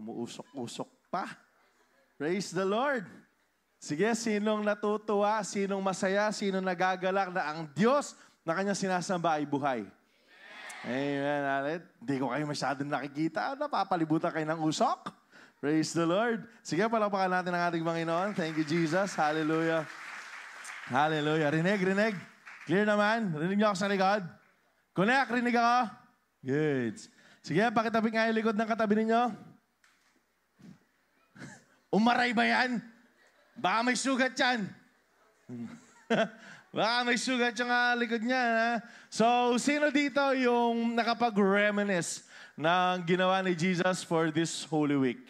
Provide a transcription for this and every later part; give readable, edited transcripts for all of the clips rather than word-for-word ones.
umuusok-usok pa. Praise the Lord. Sige, sinong natutuwa, sinong masaya, sinong nagagalak na ang Diyos na kanyang sinasamba ay buhay? Amen. Amen. Hindi ko kayo masyadong nakikita. Napapalibutan kayo ng usok. Praise the Lord. Sige, palakpakan natin ang ating Panginoon. Thank you, Jesus. Hallelujah. Hallelujah. Rinig. Clear naman. Rinig niyo ako sa likod. Connect, rinig ako. Good. Sige, pakitabi nga yung likod ng katabi ninyo. Umaray ba yan? Baka may sugat yan. Baka may sugat yung likod niya. Ha? So, sino dito yung nakapag-reminisce ng ginawa ni Jesus for this Holy Week?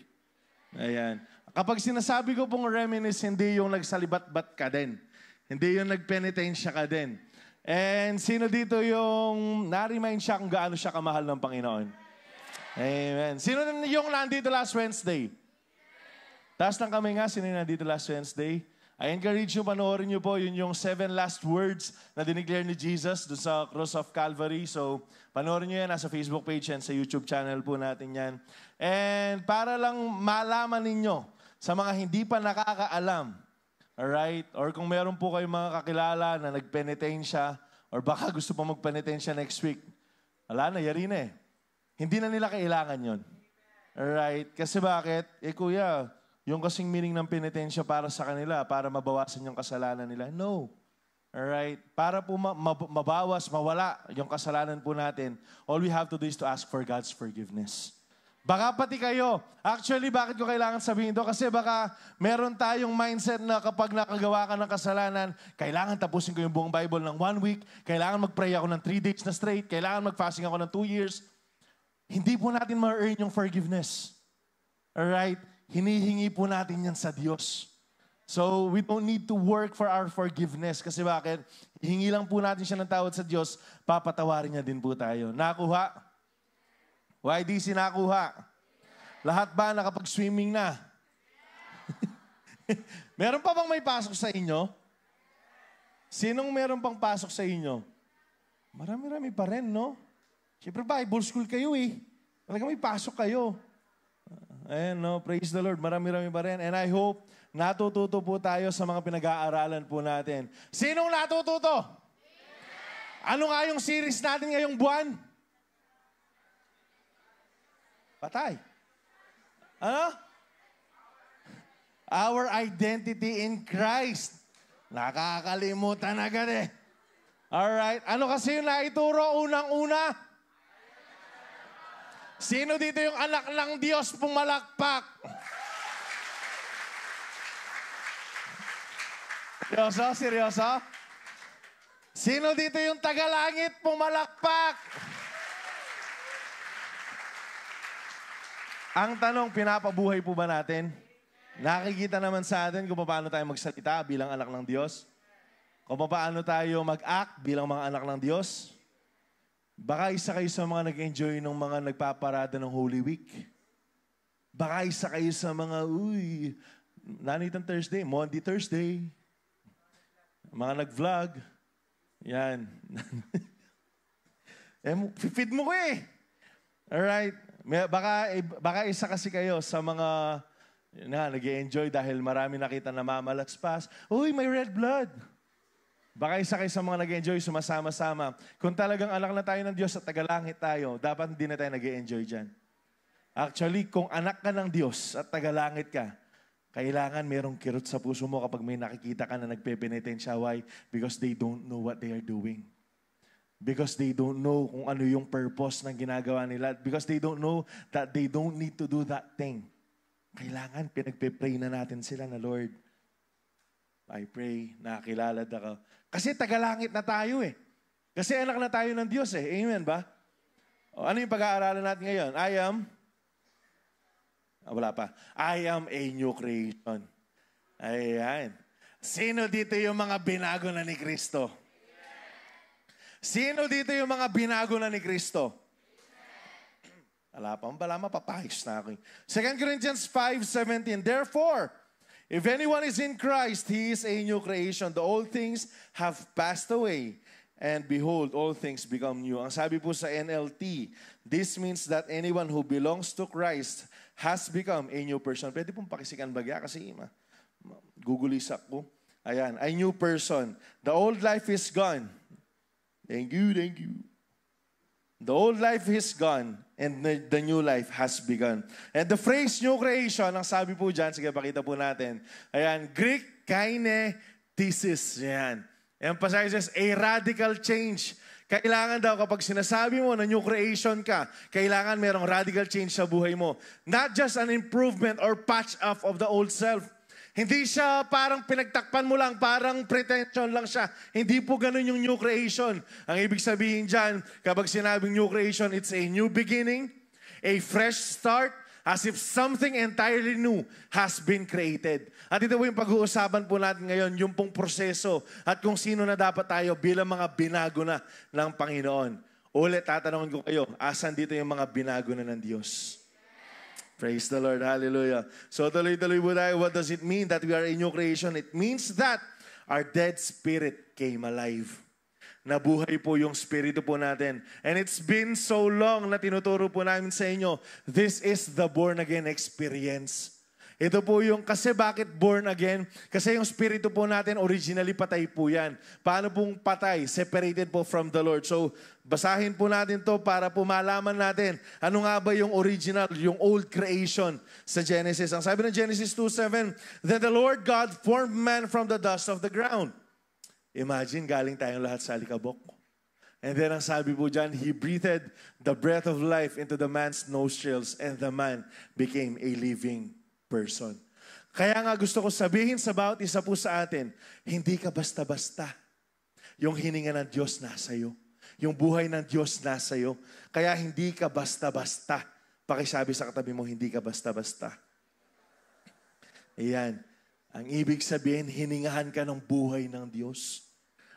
Ayan. Kapag sinasabi ko pong reminisce, hindi yung nagsalibat-bat ka din. Hindi yung nagpenitensya ka din. And sino dito yung na-remind siya kung gaano siya kamahal ng Panginoon? Amen. Sino yung nandito last Wednesday? Taas ng kamay nga, sino yung nandito last Wednesday? I encourage you, panoorin niyo po, yun yung 7 last words na dineclare ni Jesus doon sa Cross of Calvary. So, panoorin niyo yan, nasa Facebook page yan, sa YouTube channel po natin yan. And para lang malaman ninyo, sa mga hindi pa nakakaalam, alright? Or kung meron po kayong mga kakilala na nagpenitensya, or baka gusto pa magpenitensya next week, wala na, yari na eh. Hindi na nila kailangan yon. Alright? Kasi bakit? Kuya, yung kasing meaning ng penitensya para sa kanila, para mabawasan yung kasalanan nila. No. Alright? Para po mabawas, mawala yung kasalanan po natin, all we have to do is to ask for God's forgiveness. Baka pati kayo. Actually, bakit ko kailangan sabihin ito? Kasi baka meron tayong mindset na kapag nakagawa ka ng kasalanan, kailangan tapusin ko yung buong Bible ng 1 week, kailangan mag-pray ako ng 3 days na straight, kailangan mag-fasting ako ng 2 years. Hindi po natin ma-earn yung forgiveness. Alright? Hinihingi po natin yan sa Diyos. So, we don't need to work for our forgiveness. Kasi bakit? Hihingi lang po natin siya ng tawad sa Diyos, papatawarin niya din po tayo. Nakuha? YDC nakuha? Lahat ba nakapag-swimming na? Meron pa bang may pasok sa inyo? Sinong meron pang pasok sa inyo? Marami-rami pa rin, no? Siyempre, Bible school kayo eh. Talaga may pasok kayo. Ayan, no? Praise the Lord. Marami-rami pa rin. And I hope natututo po tayo sa mga pinag-aaralan po natin. Sinong natututo? Ano nga yung series natin ngayong buwan? Patay. Ano? Our identity in Christ. Nakakalimutan agad eh. Alright. Ano kasi yung naituro unang-una? Sino dito yung anak ng Diyos pumalakpak? Seryoso? Seryoso? Sino dito yung tagalangit pumalakpak? Ang tanong, pinapabuhay po ba natin? Nakikita naman sa atin kung paano tayo magsalita bilang anak ng Diyos? Kung paano tayo mag-act bilang mga anak ng Diyos? Baka isa kayo sa mga nag-enjoy ng mga nagpaparada ng Holy Week. Baka isa kayo sa mga, Nanitan Thursday, Monday Thursday. Mga nag-vlog. Yan. Feed mo ko eh. Alright. Baka isa kasi kayo sa mga nag-enjoy dahil marami nakita na mamalatspas. May red blood. Baka isa kayo sa mga nag-enjoy, sumasama-sama. Kung talagang anak na tayo ng Diyos at tagalangit tayo, dapat hindi na tayo nag-enjoy dyan. Actually, kung anak ka ng Diyos at tagalangit ka, kailangan merong kirot sa puso mo kapag may nakikita ka na nagpepenitensya. Why? Because they don't know what they are doing. Because they don't know kung ano yung purpose ng ginagawa nila. Because they don't know that they don't need to do that thing. Kailangan, pinagpe-pray na natin sila na, Lord, I pray, nakakilala ako. Kasi tagalangit na tayo eh. Kasi anak na tayo ng Diyos eh. Amen ba? Ano yung pag-aaralan natin ngayon? Wala pa. I am a new creation. Ayan. Sino dito yung mga binago na ni Kristo? Sino dito yung mga binago na ni Kristo? Wala pa. Wala mapapahis na ako. 2 Corinthians 5:17. Therefore, if anyone is in Christ, he is a new creation. The old things have passed away. And behold, all things become new. Ang sabi po sa NLT, this means that anyone who belongs to Christ has become a new person. Pwede pong pakisikan bagya kasi gugulisak ko. Ayan, a new person. The old life is gone. Thank you, thank you. The old life is gone and the new life has begun. And the phrase new creation, ang sabi po dyan, sige pakita po natin. Ayan, Greek kinethesis. Ayan. Emphasizes a radical change. Kailangan daw kapag sinasabi mo na new creation ka, kailangan merong radical change sa buhay mo. Not just an improvement or patch up of the old self. Hindi siya parang pinagtakpan mo lang, parang pretension lang siya. Hindi po ganun yung new creation. Ang ibig sabihin dyan, kapag sinabing new creation, it's a new beginning, a fresh start, as if something entirely new has been created. At ito po yung pag-uusapan po natin ngayon, yung pong proseso at kung sino na dapat tayo bilang mga binago na ng Panginoon. Ulit, tatanungin ko kayo, asan dito yung mga binago na ng Diyos? Praise the Lord. Hallelujah. So tuloy-tuloy po tayo. What does it mean that we are a new creation? It means that our dead spirit came alive. Nabuhay po yung spirito po natin. And it's been so long na tinuturo po namin sa inyo, this is the born again experience. Ito po yung, kasi bakit born again? Kasi yung spirito po natin, originally patay po yan. Paano pong patay? Separated po from the Lord. So, basahin po natin to para po malaman natin ano nga ba yung original, yung old creation sa Genesis. Ang sabi ng Genesis 2:7, Then the Lord God formed man from the dust of the ground. Imagine, galing tayong lahat sa alikabok. And then ang sabi po dyan, He breathed the breath of life into the man's nostrils and the man became a living person. Kaya nga gusto ko sabihin sa bawat isa po sa atin, hindi ka basta-basta. Yung hininga ng Diyos nasa iyo. Yung buhay ng Diyos nasa iyo. Kaya hindi ka basta-basta. Pakisabi sa katabi mo, hindi ka basta-basta. Ayan. Ang ibig sabihin, hiningahan ka ng buhay ng Diyos.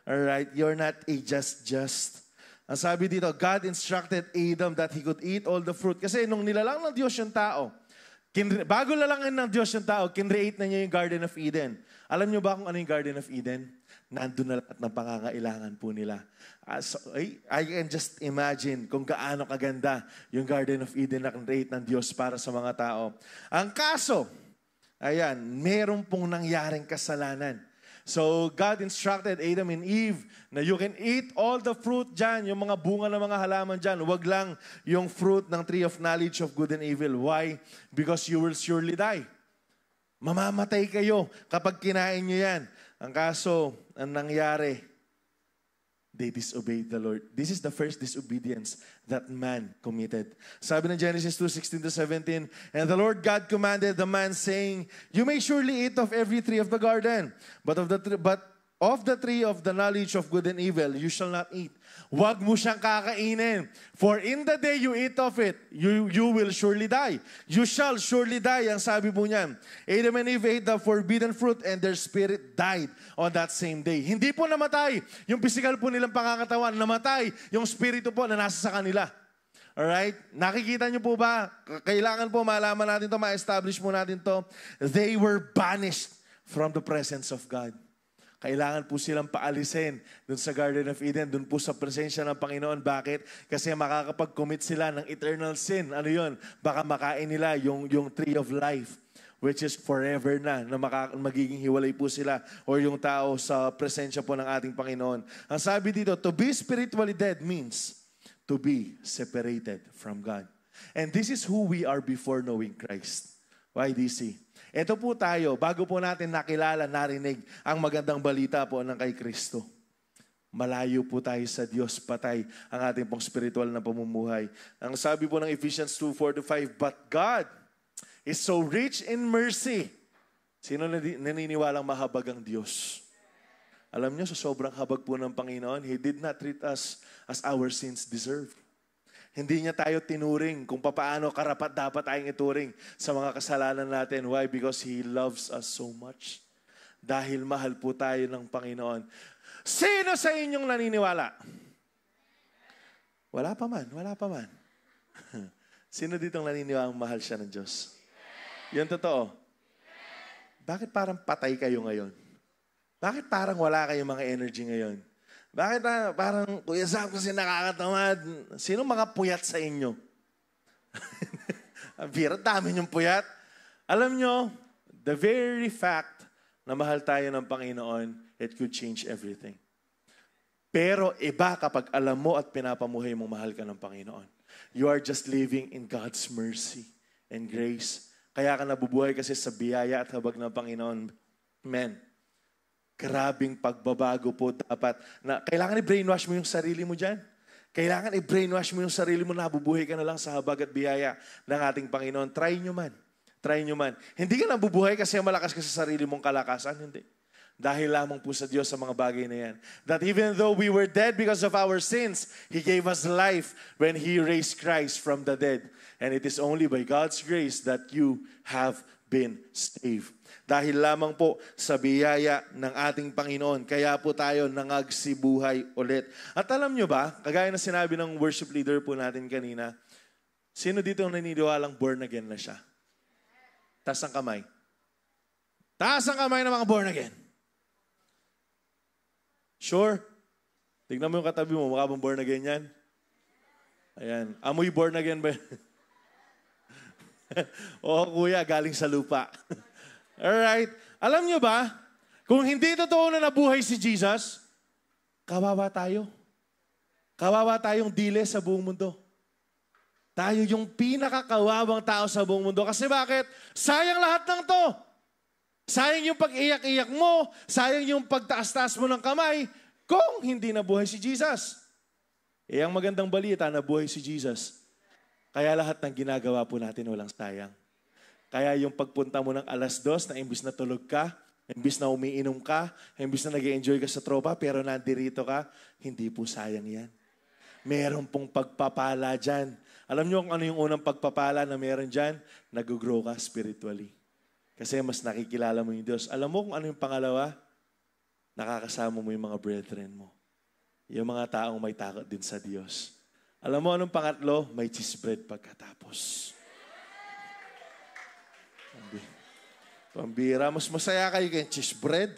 Alright? You're not a just. Ang sabi dito, God instructed Adam that he could eat all the fruit. Kasi nung nilalang ng Diyos yung tao, bago lalangin ng Diyos yung tao, kinreate na niya yung Garden of Eden. Alam niyo ba kung ano yung Garden of Eden? Nandun na lahat ng pangangailangan po nila. I can just imagine kung gaano kaganda yung Garden of Eden na kinreate ng Diyos para sa mga tao. Ang kaso, ayan, meron pong nangyaring kasalanan. So, God instructed Adam and Eve na you can eat all the fruit dyan, yung mga bunga ng mga halaman dyan. Huwag lang yung fruit ng tree of knowledge of good and evil. Why? Because you will surely die. Mamamatay kayo kapag kinain nyo yan. Ang kaso, ang nangyari, they disobeyed the Lord. This is the first disobedience that man committed. Sabi ng Genesis 2:16-17, And the Lord God commanded the man, saying, You may surely eat of every tree of the garden, but of the tree of the knowledge of good and evil you shall not eat. Huwag mo siyang kakainin. For in the day you eat of it, you will surely die. You shall surely die. Ang sabi po niyan. Adam and Eve ate the forbidden fruit and their spirit died on that same day. Hindi po namatay. Yung physical po nilang pangangatawan, namatay. Yung spirito po na nasa sa kanila. Alright? Nakikita niyo po ba? Kailangan po malaman natin to, ma-establish mo natin to. They were banished from the presence of God. Kailangan po silang paalisin dun sa Garden of Eden, dun po sa presensya ng Panginoon. Bakit? Kasi makakapag-commit sila ng eternal sin. Ano yun? Baka makain nila yung tree of life, which is forever na magiging hiwalay po sila or yung tao sa presensya po ng ating Panginoon. Ang sabi dito, to be spiritually dead means to be separated from God. And this is who we are before knowing Christ. YDC. Ito po tayo, bago po natin nakilala, narinig ang magandang balita po ng kay Kristo. Malayo po tayo sa Diyos, patay ang ating pong spiritual na pamumuhay. Ang sabi po ng Ephesians 2:4-5, But God is so rich in mercy. Sino naniniwalang mahabag ang Diyos? Alam niyo, sa sobrang habag po ng Panginoon, He did not treat us as our sins deserve. Hindi niya tayo tinuring kung paano karapat dapat tayong ituring sa mga kasalanan natin. Why? Because He loves us so much. Dahil mahal po tayo ng Panginoon. Sino sa inyong naniniwala? Wala pa man. Sino ditong naniniwala mahal siya ng Diyos? Yan totoo. Bakit parang patay kayo ngayon? Bakit parang wala kayong mga energy ngayon? Bakit parang, Kuya Sam, kasi nakakatamad. Sino mga puyat sa inyo? Ang bira, dami niyong puyat. Alam nyo, the very fact na mahal tayo ng Panginoon, it could change everything. Pero iba kapag alam mo at pinapamuhay mong mahal ka ng Panginoon. You are just living in God's mercy and grace. Kaya ka nabubuhay kasi sa biyaya at habag ng Panginoon. Amen. Grabing pagbabago po dapat. Na, kailangan i-brainwash mo yung sarili mo dyan. Kailangan i-brainwash mo yung sarili mo na nabubuhay ka na lang sa habag at biyaya ng ating Panginoon. Try nyo man. Try nyo man. Hindi ka nabubuhay kasi malakas ka sa sarili mong kalakasan. Hindi. Dahil lamang po sa Diyos sa mga bagay na yan. That even though we were dead because of our sins, He gave us life when He raised Christ from the dead. And it is only by God's grace that you have been saved. Dahil lamang po sa biyaya ng ating Panginoon, kaya po tayo nangagsibuhay ulit. At alam nyo ba, kagaya na sinabi ng worship leader po natin kanina, sino dito ang naniniwalang born again na siya? Taas ang kamay. Taas ang kamay ng mga born again. Sure? Tignan mo yung katabi mo, mukha bang born again yan? Ayan. Amoy born again ba? Oo, kuya, galing sa lupa. Alright. Alam nyo ba, kung hindi totoo na nabuhay si Jesus, kawawa tayo. Kawawa tayong dile sa buong mundo. Tayo yung pinakakawawang tao sa buong mundo. Kasi bakit? Sayang lahat ng to. Sayang yung pag-iyak-iyak mo. Sayang yung pagtaas-taas mo ng kamay kung hindi nabuhay si Jesus. Eh, ang magandang balita, nabuhay si Jesus. Kaya lahat ng ginagawa po natin walang sayang. Kaya yung pagpunta mo ng 2:00 na imbis na tulog ka, imbis na umiinom ka, imbis na nag-i-enjoy ka sa tropa, pero nandirito ka, hindi po sayang yan. Meron pong pagpapala dyan. Alam nyo kung ano yung unang pagpapala na meron dyan? Nag-grow ka spiritually. Kasi mas nakikilala mo yung Diyos. Alam mo kung ano yung pangalawa? Nakakasama mo yung mga brethren mo. Yung mga taong may takot din sa Diyos. Alam mo anong pangatlo? May cheese bread pagkatapos. Pambira, mas masaya kayo kayong cheese bread.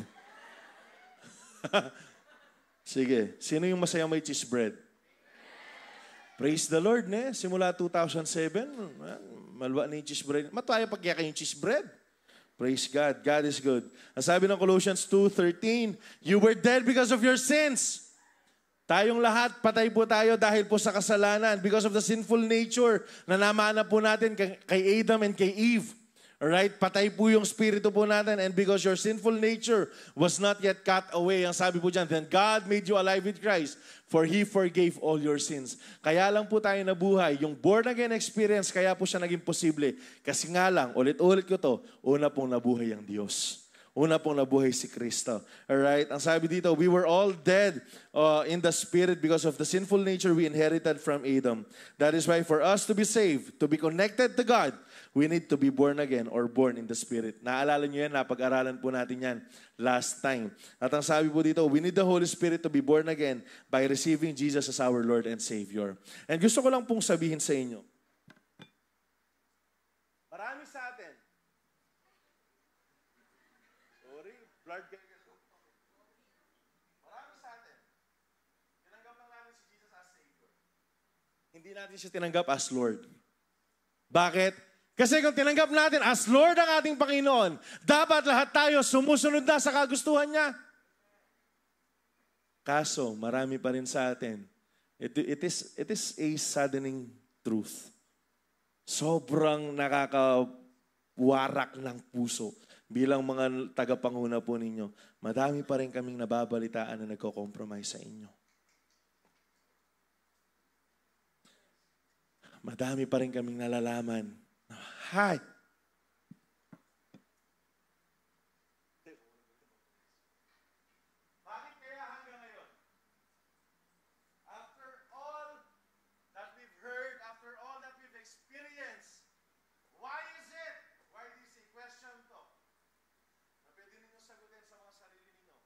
Sige, sino yung masaya may cheese bread? Praise the Lord, ne? Simula 2007, malwa na yung cheese bread. Matuwa pag yung cheese bread. Praise God. God is good. Ang sabi ng Colossians 2:13, you were dead because of your sins. Tayong lahat, patay po tayo dahil po sa kasalanan because of the sinful nature na namana po natin kay Adam and kay Eve. Alright? Patay po yung spirito po natin and because your sinful nature was not yet cut away. Ang sabi po dyan, then God made you alive with Christ for He forgave all your sins. Kaya lang po tayo nabuhay. Yung born again experience, kaya po siya naging posible. Kasi nga lang, ulit-ulit ko to, una pong nabuhay ang Diyos. Una pong nabuhay si Kristo. Alright? Ang sabi dito, we were all dead in the spirit because of the sinful nature we inherited from Adam. That is why for us to be saved, to be connected to God, we need to be born again or born in the Spirit. Naalala nyo yan, napag-aralan po natin yan last time. At ang sabi po dito, we need the Holy Spirit to be born again by receiving Jesus as our Lord and Savior. And gusto ko lang pong sabihin sa inyo, marami sa atin, marami sa atin, tinanggap lang natin si Jesus as Savior. Hindi natin siya tinanggap as Lord. Bakit? Kasi kung tinanggap natin as Lord ang ating Panginoon, dapat lahat tayo sumusunod na sa kagustuhan niya. Kaso, marami pa rin sa atin. It is a saddening truth. Sobrang nakakawarak ng puso. Bilang mga tagapanguna po ninyo, madami pa rin kaming nababalitaan na nagko-compromise sa inyo. Madami pa rin kaming nalalaman. Hi. Bakit kaya hanggang ngayon? After all that we've heard, after all that we've experienced, why is it? Why this a question to? Na pwede ninyo sagutin sa mga sarili ninyo.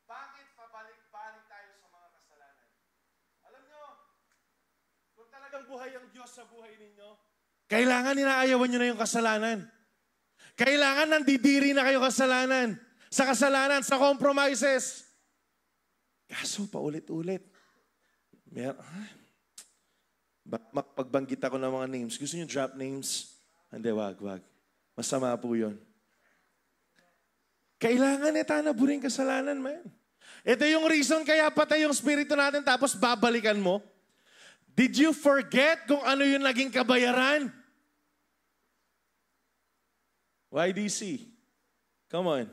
Bakit pabalik-balik tayo sa mga kasalanan? Alam nyo, kung talagang buhay ang Diyos sa buhay ninyo, kailangan inaayawan nyo na yung kasalanan. Kailangan nandidiri na kayo kasalanan. Sa kasalanan, sa compromises. Kaso, paulit-ulit. Pagbanggit ako ng mga names. Gusto nyo drop names? Hindi, wag. Masama po yun. Kailangan tanaburin kasalanan, man. Ito yung reason kaya patay yung spirito natin tapos babalikan mo. Did you forget kung ano yung naging kabayaran? YDC. Come on.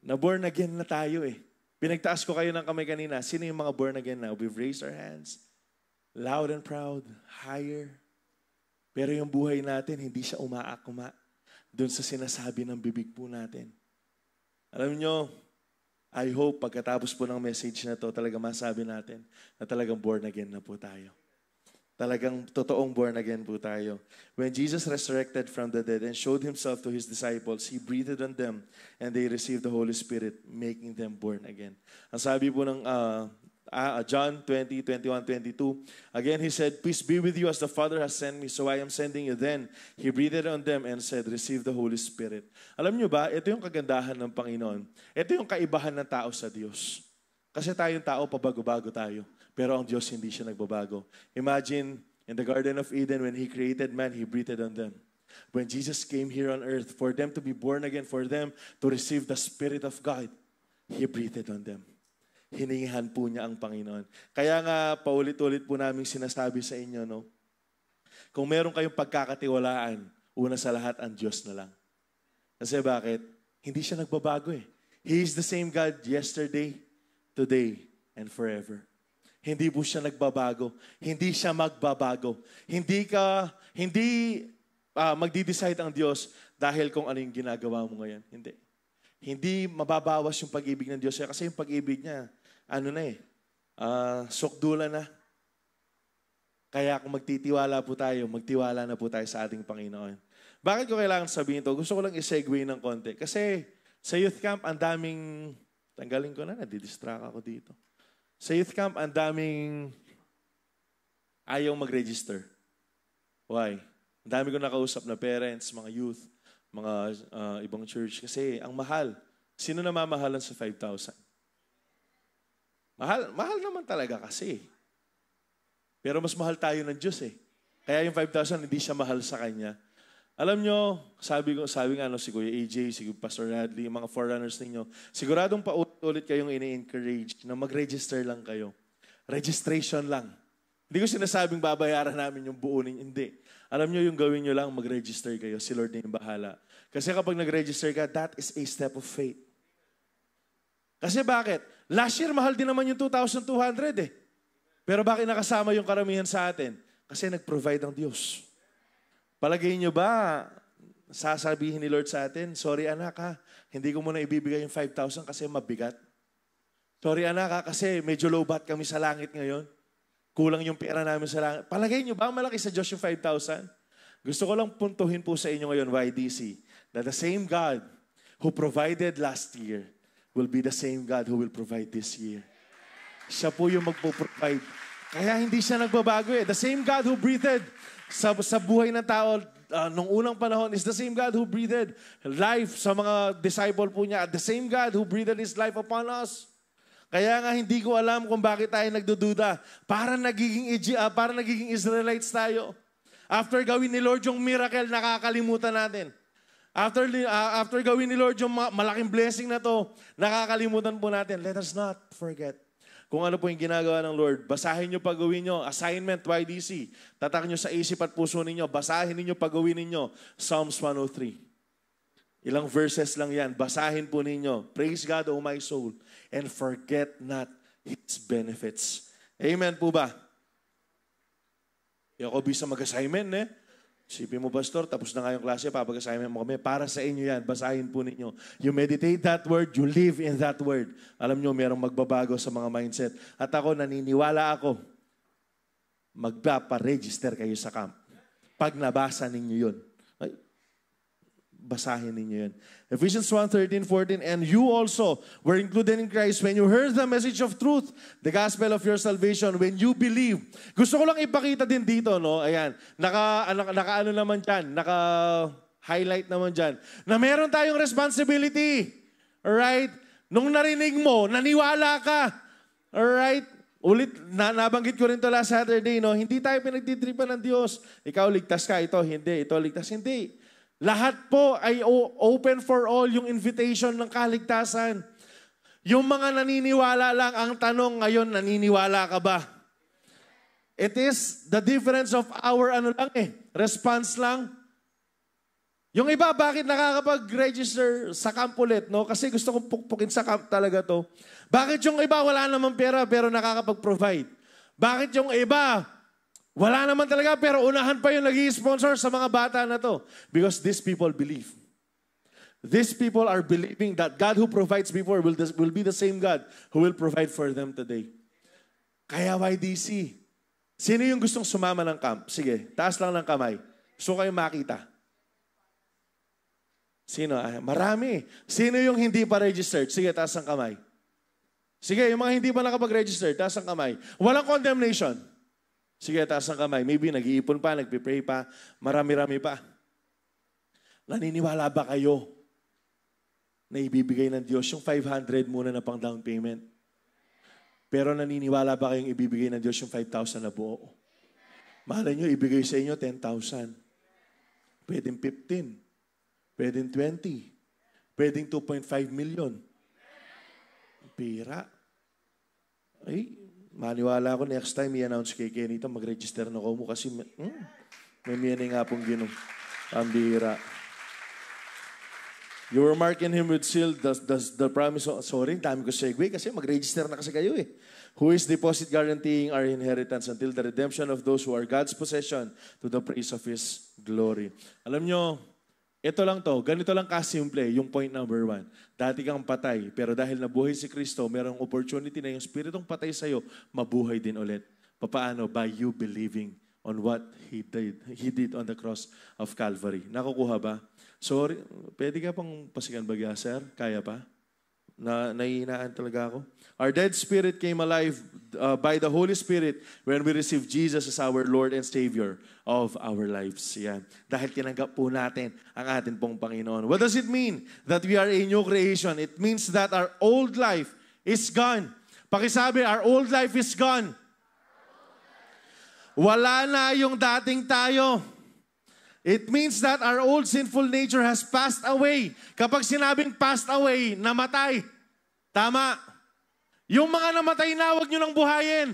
Na-born again na tayo eh. Pinagtaas ko kayo ng kamay kanina. Sino yung mga born again now? We've raised our hands. Loud and proud. Higher. Pero yung buhay natin, hindi siya umaakuma doon sa sinasabi ng bibig po natin. Alam nyo, I hope pagkatapos po ng message na to, talaga masabi natin na talagang born again na po tayo. Talagang totoong born again po tayo. When Jesus resurrected from the dead and showed Himself to His disciples, He breathed on them and they received the Holy Spirit, making them born again. Ang sabi po ng John 20, 21, 22, again He said, "Peace be with you as the Father has sent me, so I am sending you." Then He breathed on them and said, "Receive the Holy Spirit." Alam nyo ba, ito yung kagandahan ng Panginoon. Ito yung kaibahan ng tao sa Diyos. Kasi tayong tao, pabago-bago tayo. Pero ang Diyos, hindi siya nagbabago. Imagine, in the Garden of Eden, when He created man, He breathed on them. When Jesus came here on earth, for them to be born again, for them to receive the Spirit of God, He breathed on them. Hiningihan po niya ang Panginoon. Kaya nga, paulit-ulit po namin sinasabi sa inyo, no? Kung meron kayong pagkakatiwalaan, una sa lahat, ang Diyos na lang. Kasi bakit? Hindi siya nagbabago eh. He is the same God yesterday, today, and forever. Hindi po siya nagbabago. Hindi siya magbabago. Hindi magdi-decide ang Diyos dahil kung ano yung ginagawa mo ngayon. Hindi. Hindi mababawas yung pag-ibig ng Diyos. Kasi yung pag-ibig niya, sukdula na. Kaya kung magtitiwala po tayo, magtiwala na po tayo sa ating Panginoon. Bakit ko kailangan sabihin ito? Gusto ko lang i-segue ng konti. Kasi sa youth camp, ang daming, tanggalin ko na, nadidistract ako dito. Sa youth camp, ang daming ayaw mag-register. Why? Ang dami ko nakausap na parents, mga youth, mga ibang church. Kasi ang mahal. Sino namamahalan sa 5,000? Mahal naman talaga kasi. Pero mas mahal tayo ng Diyos eh. Kaya yung 5,000 hindi siya mahal sa Kanya. Alam nyo, sabi nga si Kuya AJ, si Pastor Radley, mga forerunners ninyo, siguradong paulit-ulit kayong ini-encourage na mag-register lang kayo. Registration lang. Hindi ko sinasabing babayaran namin yung buo ninyo. Hindi. Alam nyo, yung gawin nyo lang, mag-register kayo. Si Lord na yung bahala. Kasi kapag nag-register ka, that is a step of faith. Kasi bakit? Last year, mahal din naman yung 2,200 eh. Pero bakit nakasama yung karamihan sa atin? Kasi nag-provide ang Diyos. Palagay nyo ba, sasabihin ni Lord sa atin, sorry anak ha, hindi ko muna ibibigay yung 5,000 kasi mabigat. Sorry anak ha, kasi medyo low bat kami sa langit ngayon. Kulang yung pera namin sa langit. Palagay nyo ba, malaki sa Diyos yung 5,000? Gusto ko lang puntuhin po sa inyo ngayon, YDC, that the same God who provided last year will be the same God who will provide this year. Siya po yung magpo-provide. Kaya hindi siya nagbabago eh. The same God who breathed sa buhay ng tao nung unang panahon is the same God who breathed life sa mga disciple po niya. At the same God who breathed His life upon us. Kaya nga hindi ko alam kung bakit tayo nagdududa. Para nagiging Israelites tayo. After gawin ni Lord yung miracle, nakakalimutan natin. After gawin ni Lord yung malaking blessing na to, nakakalimutan po natin. Let us not forget kung ano po yung ginagawa ng Lord. Basahin nyo pag-gawin nyo. Assignment, YDC. Tatak nyo sa isip at puso ninyo. Basahin ninyo pag-gawin ninyo. Psalms 103. Ilang verses lang yan. Basahin po ninyo. Praise God, O my soul, and forget not His benefits. Amen po ba? Yung ako bisa mag-assignment, eh. Sipin mo, Pastor, tapos na nga yung klase, papag-assignment mo kami. Para sa inyo yan, basahin po ninyo. You meditate that word, you live in that word. Alam nyo, merong magbabago sa mga mindset. At ako, naniniwala ako, magpaparegister kayo sa camp. Pag nabasa ninyo yun, basahin ninyo yun. Ephesians 1:13-14, and you also were included in Christ when you heard the message of truth, the gospel of your salvation, when you believe. Gusto ko lang ipakita din dito, no? Ayan, naka-ano naman dyan, naka-highlight naman dyan, na meron tayong responsibility. Alright? Nung narinig mo, naniwala ka. Alright? Ulit, nabanggit ko rin to last Saturday, no? Hindi tayo pinagtitripan ng Diyos. Ikaw, ligtas ka. Ito, hindi. Ito, ligtas. Hindi. Lahat po ay open for all yung invitation ng kaligtasan. Yung mga naniniwala lang, ang tanong ngayon, naniniwala ka ba? It is the difference of our response lang. Yung iba, bakit nakakapag-register sa camp ulit? No? Kasi gusto kong pukpukin sa camp talaga to. Bakit yung iba wala namang pera pero nakakapag-provide? Bakit yung iba wala naman talaga pero unahan pa yung nag-i-sponsor sa mga bata na to? Because these people believe. These people are believing that God who provides before will be the same God who will provide for them today. Kaya YDC, sino yung gustong sumama ng camp? Sige, taas lang ng kamay. Gusto kayong makita. Sino? Marami. Sino yung hindi pa registered? Sige, taas ang kamay. Sige, yung mga hindi pa nakapag-register, taas ang kamay. Walang condemnation. Sige, taas ang kamay. Maybe nag-iipon pa, nagpipray pa, marami-rami pa. Naniniwala ba kayo na ibibigay ng Diyos yung 500 muna na pang down payment? Pero naniniwala ba kayong ibibigay ng Diyos yung 5,000 na buo? Malay nyo, ibigay sa inyo 10,000. Pwedeng 15. Pwedeng 20. Pwedeng 2.5 million. Pira. Ay, maniwala ako next time i-announce kay Kenita, mag-register na ko mo kasi may meaning nga pong ginong. Pambira. You were marking him with seal, the promise of, sorry, dami ko segue kasi mag-register na kasi kayo eh. Who is deposit guaranteeing our inheritance until the redemption of those who are God's possession to the praise of His glory. Alam nyo, ito lang to, ganito lang kasimple, yung point number 1. Dati kang patay, pero dahil nabuhay si Kristo, merong opportunity na yung Spiritong patay sa'yo, mabuhay din ulit. Papaano? By you believing on what He did on the cross of Calvary. Nakukuha ba? Sorry, pwede ka pang pasikan bagya, sir? Kaya pa? Naihinaan talaga ako. Our dead spirit came alive by the Holy Spirit when we received Jesus as our Lord and Savior of our lives. Yan. Dahil tinanggap po natin ang atin pong Panginoon. What does it mean that we are a new creation? It means that our old life is gone. Pakisabi, our old life is gone. Wala na yung dating tayo. It means that our old sinful nature has passed away. Kapag sinabing passed away, namatay. Tama. Yung mga namatay na, huwag nyo nang buhayin.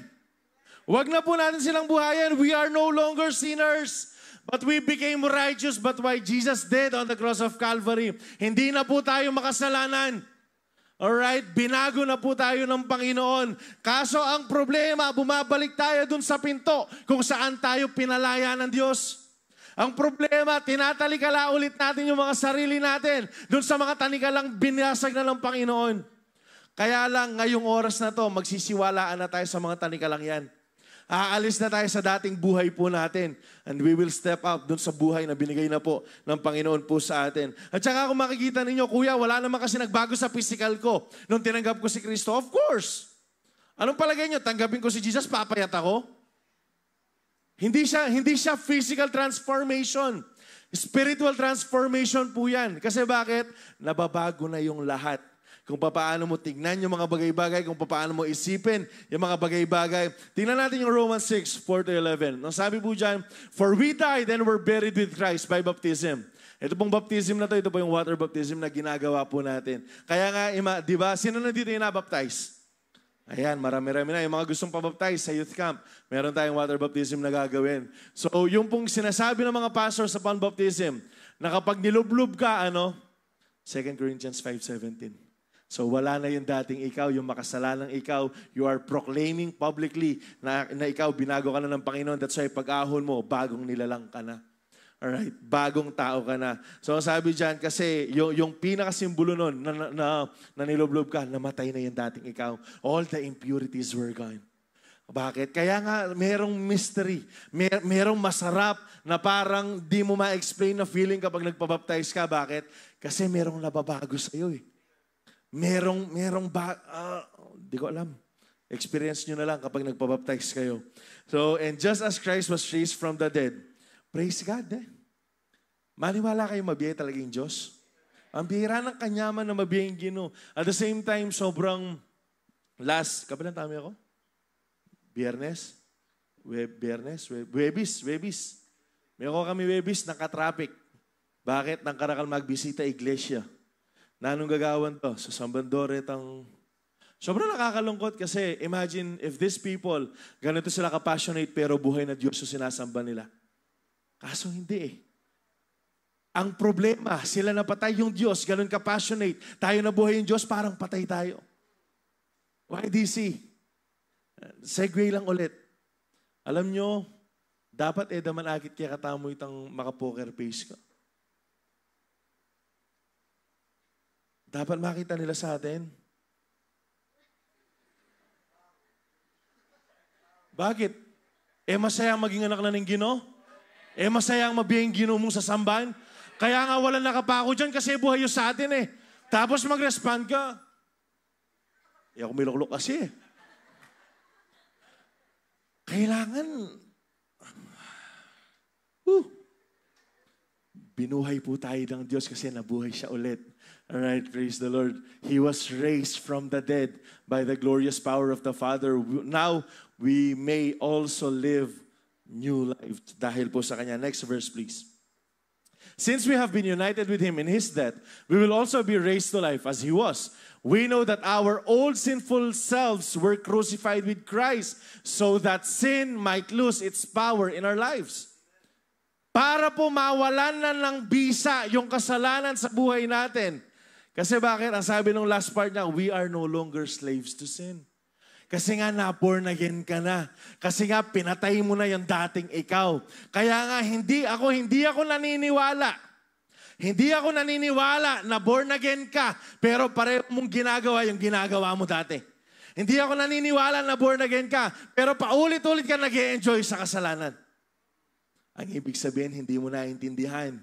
Huwag na po natin silang buhayin. We are no longer sinners, but we became righteous. But why Jesus did on the cross of Calvary, hindi na po tayo makasalanan. Alright? Binago na po tayo ng Panginoon. Kaso ang problema, bumabalik tayo dun sa pinto kung saan tayo pinalaya ng Diyos. Ang problema, tinatalikala ulit natin yung mga sarili natin dun sa mga tanikalang binasag na ng Panginoon. Kaya lang, ngayong oras na to, magsisiwalaan na tayo sa mga tanikalang yan. Aalis na tayo sa dating buhay po natin. And we will step up dun sa buhay na binigay na po ng Panginoon po sa atin. At saka kung makikita ninyo, Kuya, wala naman kasi nagbago sa physical ko nung tinanggap ko si Kristo. Of course. Anong palagay nyo? Tanggapin ko si Jesus, papayat ako? Hindi siya physical transformation. Spiritual transformation po yan. Kasi bakit? Nababago na yung lahat. Kung paano mo tignan yung mga bagay-bagay, kung paano mo isipin yung mga bagay-bagay. Tingnan natin yung Romans 6, 4-11. Ang sabi po dyan, for we died and were buried with Christ by baptism. Ito pong baptism na to, ito po yung water baptism na ginagawa po natin. Kaya nga, di ba, sino na dito yung nabaptize? Ayan, marami-rami na. Yung mga gustong pabaptize sa youth camp, meron tayong water baptism na gagawin. So, yung pong sinasabi ng mga pastors sa pan-baptism, na kapag nilublob ka, 2 Corinthians 5:17. So, wala na yung dating ikaw, yung makasalanang ikaw. You are proclaiming publicly na ikaw, binago ka na ng Panginoon. That's why pag-ahon mo, bagong nilalang ka na. Alright, bagong tao ka na. So, sabi dyan, kasi yung pinakasimbolo nun, na niloblob ka, namatay na yung dating ikaw. All the impurities were gone. Bakit? Kaya nga, merong mystery. Merong masarap na parang di mo ma-explain na feeling kapag nagpabaptize ka. Bakit? Kasi merong nababago sa'yo eh. Di ko alam. Experience nyo na lang kapag nagpabaptize kayo. So, and just as Christ was raised from the dead, praise God eh. Maniwala kayo mabiyay talaga yung Diyos. Ang bihira ng kanyaman na mabiyay yung Ginoo. At the same time, sobrang kabilang tami ako? Webis. Meron kami Webis, naka-traffic. Bakit? Nang karakal magbisita iglesia. Nanong gagawan to? Sa Sambandore, sobrang nakakalungkot kasi imagine if these people, ganito sila ka-passionate pero buhay na Diyos yung sinasamba nila. Kaso hindi eh. Ang problema, sila napatay yung Diyos, ganun ka-passionate. Tayo na buhay yung Diyos, parang patay tayo. YDC. Segue lang ulit. Alam nyo, dapat daman akit kaya katamo itang maka-poker face ka. Dapat makita nila sa atin. Bakit? Masaya maging anak na ng Ginoo? Masaya ang mabiyang Ginoo mong sa sambahan? Kaya nga walang nakapako dyan kasi buhay yun sa atin eh. Tapos mag-respond ka. Ako miluklok kasi eh. Kailangan, binuhay po tayo ng Diyos kasi nabuhay siya ulit. Alright, praise the Lord. He was raised from the dead by the glorious power of the Father. Now, we may also live new life dahil po sa Kanya. Next verse, please. Since we have been united with Him in His death, we will also be raised to life as He was. We know that our old sinful selves were crucified with Christ so that sin might lose its power in our lives. Para po mawalan na ng bisa yung kasalanan sa buhay natin. Kasi bakit? Ang sabi ng last part niya, we are no longer slaves to sin. Kasi nga na-born again ka na. Kasi nga pinatay mo na yung dating ikaw. Kaya nga hindi ako naniniwala. Hindi ako naniniwala na born again ka, pero pareho mong ginagawa yung ginagawa mo dati. Hindi ako naniniwala na born again ka, pero paulit-ulit ka nag-e-enjoy sa kasalanan. Ang ibig sabihin, hindi mo naintindihan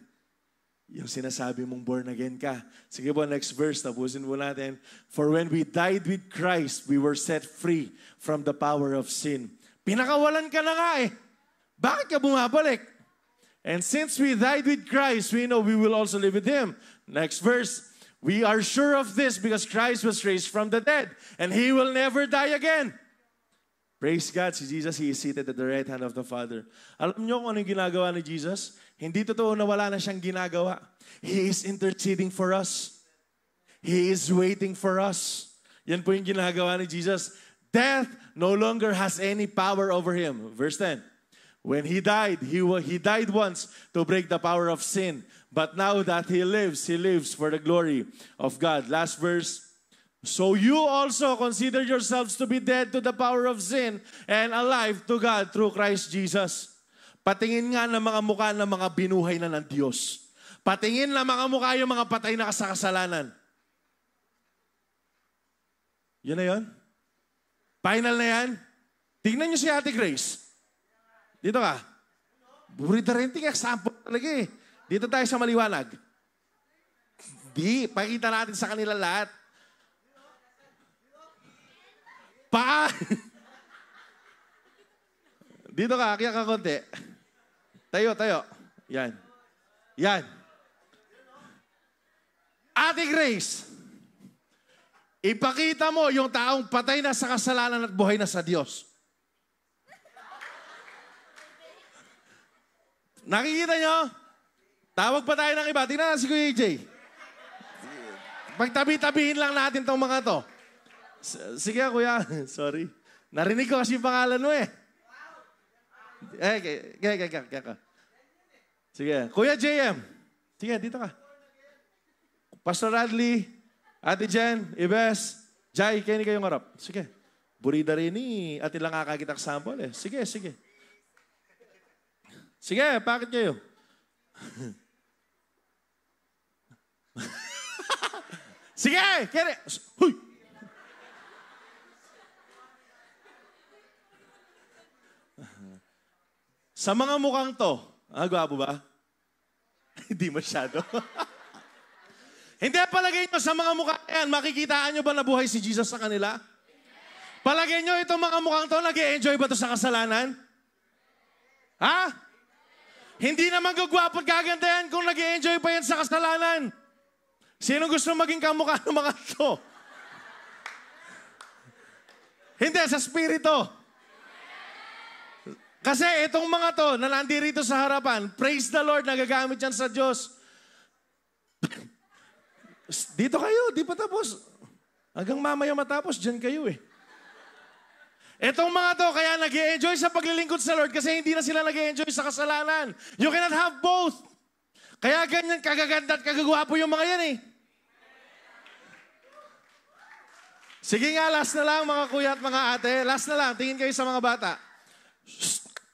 yung sinasabi mong born again ka. Sige po, next verse, tapusin po natin. For when we died with Christ, we were set free from the power of sin. Pinakawalan ka na nga eh. Bakit ka bumabalik? And since we died with Christ, we know we will also live with Him. Next verse, we are sure of this because Christ was raised from the dead, and He will never die again. Praise God, si Jesus, He is seated at the right hand of the Father. Alam niyo kung ano yung ginagawa ni Jesus? Hindi totoo na wala na siyang ginagawa. He is interceding for us. He is waiting for us. Yan po yung ginagawa ni Jesus. Death no longer has any power over Him. Verse 10. When He died, He died once to break the power of sin. But now that He lives for the glory of God. Last verse. So you also consider yourselves to be dead to the power of sin and alive to God through Christ Jesus. Patingin nga ng mga mukha ng mga binuhay na ng Diyos. Patingin na mga mukha yung mga patay na sa kasalanan. Yan na yun? Final na yan? Tingnan niyo si Ate Grace. Dito ka. Burita rin tingin. Example talaga eh. Dito tayo sa maliwanag. Di. Pakita natin sa kanila lahat. Dito ka. Kaya ka konti. Tayo. Yan. Ate Grace. Ipakita mo yung taong patay na sa kasalanan at buhay na sa Diyos. Nakikita nyo? Tawag pa tayo ng iba. Tingnan na si Kuya AJ. Pagtabi-tabihin lang natin tong mga to. Sige, Kuya. Sorry. Narinig ko kasi yung pangalan mo eh. Sige. Kuya JM. Sige, dito ka. Pastor Radley, Ate Jen, Ibes, Jai, kayo kayong harap. Sige. Burida rin ni at ilang kakakita sample eh. Sige. Sige, bakit kayo? Sige! Kere! Huy! Sa mga mukhang to, gwapo ba? Hindi masyado. Hindi, palagay nyo sa mga mukha yan, makikitaan nyo ba na buhay si Jesus sa kanila? Palagay nyo itong mga mukhang to, nag-e-enjoy ba to sa kasalanan? Ha? Hindi naman gagwapo at gaganda yan kung nag-e-enjoy pa yan sa kasalanan. Sino gusto maging kamukha ng mga to? Hindi, sa spirito. Kasi itong mga to na nandirito sa harapan, praise the Lord, nagagamit yan sa Diyos. Dito kayo, di pa tapos. Hanggang mamaya matapos, dyan kayo eh. Itong mga to, kaya nag-i-enjoy sa paglilingkod sa Lord kasi hindi na sila nag-i-enjoy sa kasalanan. You cannot have both. Kaya ganyan kagaganda at kagagwapo yung mga yan eh. Sige nga, last na lang mga kuya at mga ate. Last na lang, tingin kayo sa mga bata.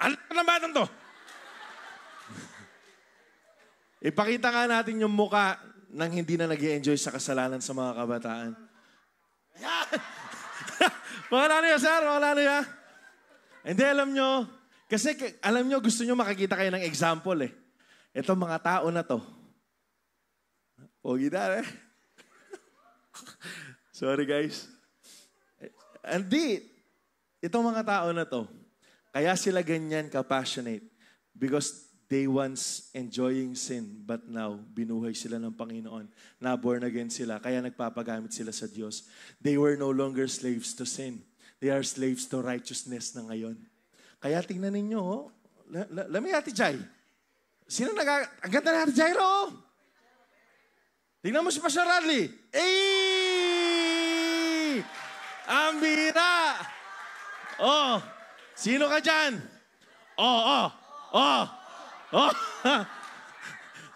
Ano ng batang to? Ipakita nga natin yung muka ng hindi na nag-i-enjoy sa kasalanan sa mga kabataan. Ayan! Mga nanoy, sir, mga nanoy, ha? Hindi, alam nyo, kasi alam nyo, gusto nyo makakita kayo ng example, eh. Ito mga tao na to. Pogi na, eh. Sorry, guys. Hindi. Itong mga tao na to, kaya sila ganyan ka-passionate because they once enjoying sin, but now binuhay sila ng Panginoon. Na-born again sila, kaya nagpapagamit sila sa Diyos. They were no longer slaves to sin. They are slaves to righteousness na ngayon. Kaya tingnan ninyo, oh. Let me Ate Jai. Sino ang ganda na Ate Jairo? Tingnan mo si Pastor Radley. Hey! Ang bira! Oh! Sino ka dyan? Oh!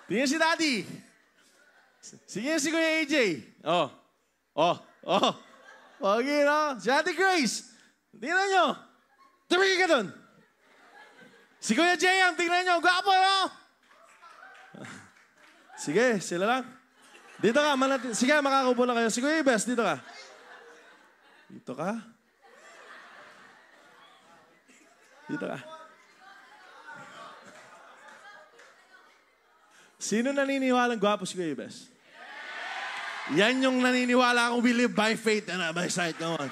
Tingnan si Daddy. Sige si Kuya AJ. Oh! Okay, no? Si Ate Grace. Tingnan nyo. Tumigil ka dun. Si Kuya Jayam, tingnan nyo. Gwapo, no? Sige, sila lang. Dito ka. Sige, makakupo na kayo. Si Kuya Ibes, dito ka. Dito ka. Dito ka. Sino naniniwalang gwapo si Kuya Ibes? Yan yung naniniwala akong we live by faith and not by sight. Come on.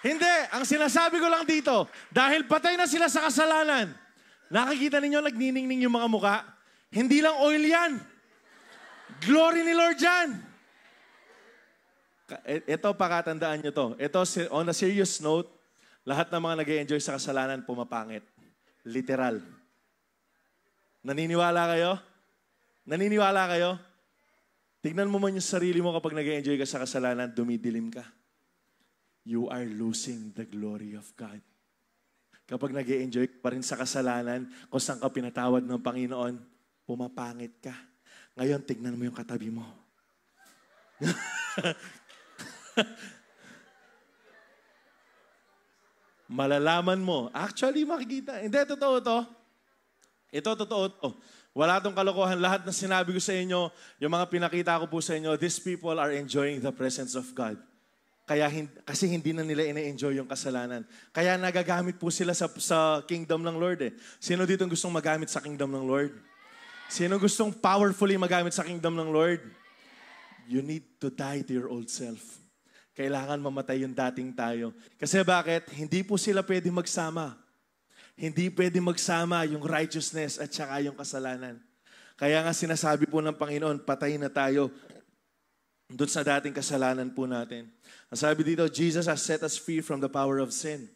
Hindi. Ang sinasabi ko lang dito, dahil patay na sila sa kasalanan, nakikita ninyo nagniningning yung mga muka? Hindi lang oil yan. Glory ni Lord yan. Ito, pakatandaan nyo to. Ito, on a serious note, lahat ng mga nag-i-enjoy sa kasalanan, pumapangit. Literal. Naniniwala kayo? Naniniwala kayo? Tignan mo man yung sarili mo kapag nag-i-enjoy ka sa kasalanan, dumidilim ka. You are losing the glory of God. Kapag nag-i-enjoy pa rin sa kasalanan, kung saan ka pinatawad ng Panginoon, pumapangit ka. Ngayon, tignan mo yung katabi mo. Malalaman mo. Actually, makikita. Hindi, totoo to. Ito, totoo to. Wala tong kalokohan. Lahat na sinabi ko sa inyo, yung mga pinakita ko po sa inyo, these people are enjoying the presence of God. Kasi hindi na nila ina-enjoy yung kasalanan. Kaya nagagamit po sila sa kingdom ng Lord. Sino dito gustong magamit sa kingdom ng Lord? Sino gustong powerfully magamit sa kingdom ng Lord? You need to die to your old self. Kailangan mamatay yung dating tayo. Kasi bakit? Hindi po sila pwede magsama. Hindi pwede magsama yung righteousness at saka yung kasalanan. Kaya nga sinasabi po ng Panginoon, patay na tayo doon sa dating kasalanan po natin. Ang sabi dito, Jesus has set us free from the power of sin.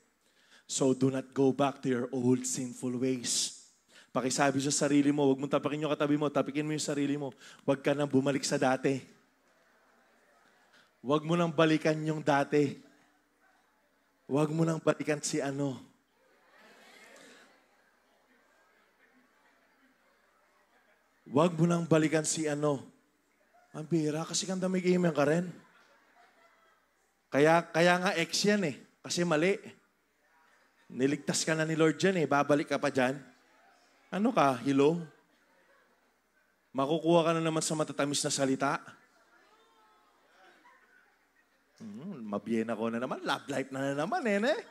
So do not go back to your old sinful ways. Pakisabi sa sarili mo, huwag mong tapakin yung katabi mo, tapikin mo yung sarili mo. Huwag ka nang bumalik sa dati. Huwag mo nang balikan yung dati. Huwag mo nang balikan si ano. Huwag mo nang balikan si ano. Ang bira, kasi kang damig-imen ka rin. Kaya nga ex yan eh. Kasi mali. Niligtas ka na ni Lord dyan eh. Babalik ka pa dyan. Ano ka? Hello? Makukuha ka na naman sa matatamis na salita. Mabiyena ko na naman. Love life na naman eh.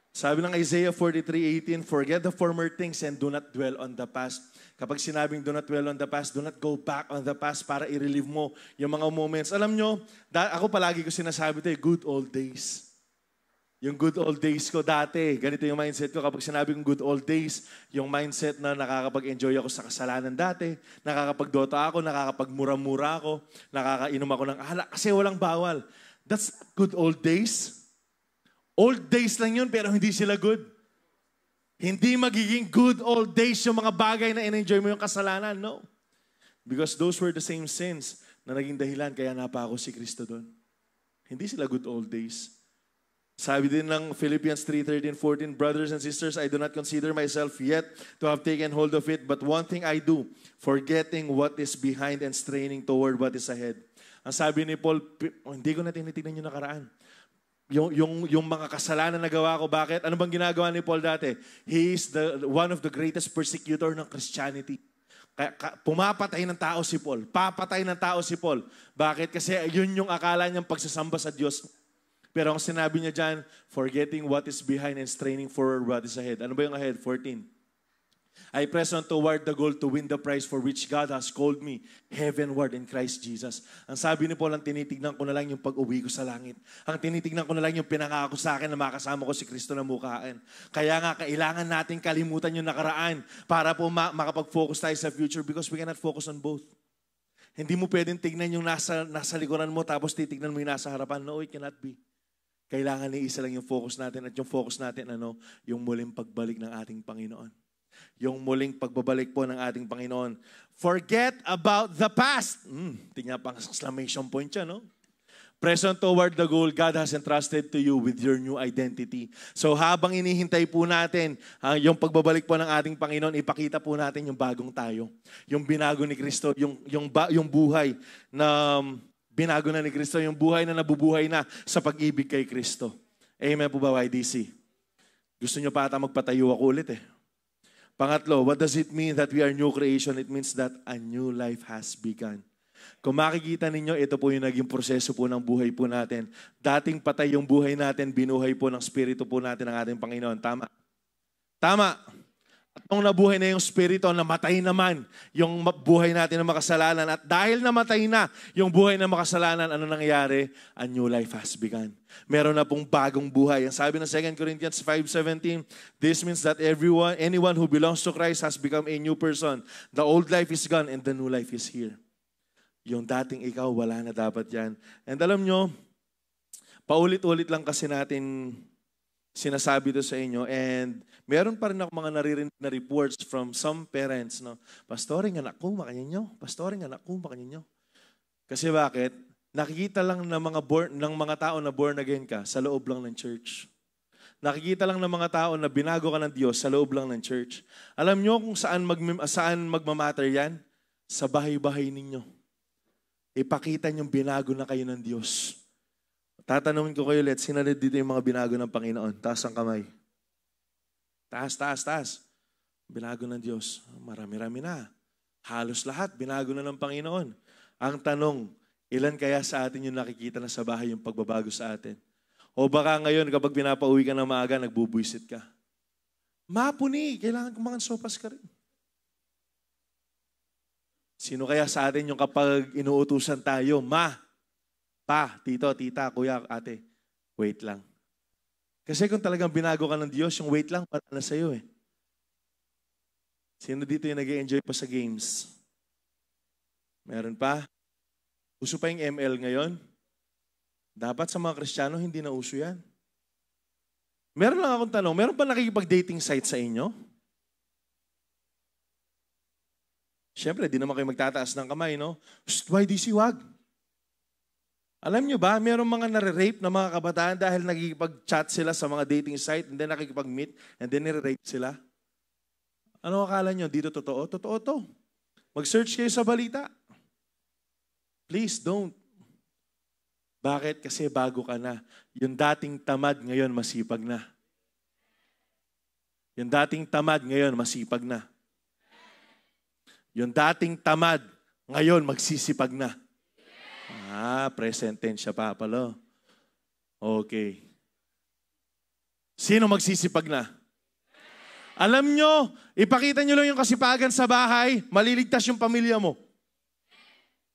Sabi ng Isaiah 43:18, forget the former things and do not dwell on the past. Kapag sinabing do not dwell on the past, do not go back on the past para i-relive mo yung mga moments. Alam nyo, ako palagi ko sinasabi ito, good old days. Yung good old days ko dati, ganito yung mindset ko. Kapag sinabi kong good old days, yung mindset na nakakapag-enjoy ako sa kasalanan dati, nakakapag-dota ako, nakakapag-mura-mura ako, nakakainom ako ng alak, kasi walang bawal. That's good old days. Old days lang yun, pero hindi sila good. Hindi magiging good old days yung mga bagay na in-enjoy mo yung kasalanan. No. Because those were the same sins na naging dahilan kaya napako si Kristo doon. Hindi sila good old days. Sabi din ng Philippians 3:13-14, brothers and sisters, I do not consider myself yet to have taken hold of it, but one thing I do, forgetting what is behind and straining toward what is ahead. Ang sabi ni Paul, hindi ko na tinitignan yung nakaraan. Yung mga kasalanan na gawa ko, bakit? Ano bang ginagawa ni Paul dati? He is one of the greatest persecutor ng Christianity. Pumapatay ng tao si Paul. Papatay ng tao si Paul. Bakit? Kasi yun yung akala niyang pagsasamba sa Diyos. Pero ang sinabi niya dyan, forgetting what is behind and straining forward what is ahead. Ano ba yung ahead? 14. I press on toward the goal to win the prize for which God has called me heavenward in Christ Jesus. Ang sabi ni Paul, ang tinitignan ko na lang yung pag-uwi ko sa langit. Ang tinitignan ko na lang yung pinangako sa akin na makasama ko si Kristo na mukhaan. Kaya nga, kailangan natin kalimutan yung nakaraan para po makapag-focus tayo sa future because we cannot focus on both. Hindi mo pwedeng tignan yung nasa likuran mo tapos titignan mo yung nasa harapan. No, it cannot be. Kailangan ni isa lang yung focus natin at yung focus natin, yung muling pagbalik ng ating Panginoon. Yung muling pagbabalik po ng ating Panginoon. Forget about the past. Tingnan pang exclamation point siya, no? Press on toward the goal God has entrusted to you with your new identity. So habang inihintay po natin yung pagbabalik po ng ating Panginoon, ipakita po natin yung bagong tayo. Yung binago ni Kristo, yung buhay na binago na ni Kristo, yung buhay na nabubuhay na sa pag-ibig kay Kristo. Amen po ba, YDC? Gusto nyo pa ata magpatayo ako ulit eh. Pangatlo, what does it mean that we are new creation? It means that a new life has begun. Kung makikita ninyo, ito po yung naging proseso po ng buhay po natin. Dating patay yung buhay natin, binuhay po ng Espiritu po natin ng ating Panginoon. Tama? Tama. At nung nabuhay na yung Espiritu, namatay naman yung buhay natin ng makasalanan. At dahil namatay na yung buhay ng makasalanan, ano nangyari? A new life has begun. Meron na pong bagong buhay. Ang sabi ng 2 Corinthians 5:17, this means that anyone who belongs to Christ has become a new person. The old life is gone and the new life is here. Yung dating ikaw, wala na dapat yan. And alam nyo, paulit-ulit lang kasi natin sinasabi to sa inyo, and meron pa rin ako mga naririnig na reports from some parents, no? Pastoring anak ko, makanyan nyo. Pastoring anak ko, makanyan nyo. Kasi bakit? Nakikita lang ng mga tao na born again ka sa loob lang ng church. Nakikita lang ng mga tao na binago ka ng Diyos sa loob lang ng church. Alam nyo kung saan magmamatter yan? Sa bahay-bahay ninyo. Ipakita niyong binago na kayo ng Diyos. Tatanungin ko kayo ulit, sino dito yung mga binago ng Panginoon? Taas ang kamay. Taas. Binago ng Diyos. Marami-rami na. Halos lahat, binago na ng Panginoon. Ang tanong, ilan kaya sa atin yung nakikita na sa bahay yung pagbabago sa atin? O baka ngayon, kapag pinapauwi ka ng maaga, nagbubuisit ka. Mapuni, kailangan kumangan sopas ka rin. Sino kaya sa atin yung kapag inuutusan tayo, pa, tito, tita, kuya, ate, wait lang. Kasi kung talagang binago ka ng Diyos, yung wait lang, para na sa'yo eh. Sino dito yung nag-i-enjoy pa sa games? Meron pa? Uso pa yung ML ngayon? Dapat sa mga Kristiyano, hindi na uso yan. Meron lang akong tanong, meron pa nakikipag-dating site sa inyo? Siyempre, di naman kayo magtataas ng kamay, no? YDC, wag. Alam nyo ba, merong mga nare-rape na mga kabataan dahil nagkikipag-chat sila sa mga dating site and then nakikipag-meet and then nire-rape sila? Ano akala nyo? Dito totoo? Totoo to. Mag-search kayo sa balita. Please don't. Bakit? Kasi bago ka na. Yung dating tamad ngayon, masipag na. Yung dating tamad ngayon, masipag na. Yung dating tamad ngayon, magsisipag na. Present tense siya pa pala. Okay. Sino magsisipag na? Alam nyo, ipakita nyo lang yung kasipagan sa bahay, maliligtas yung pamilya mo.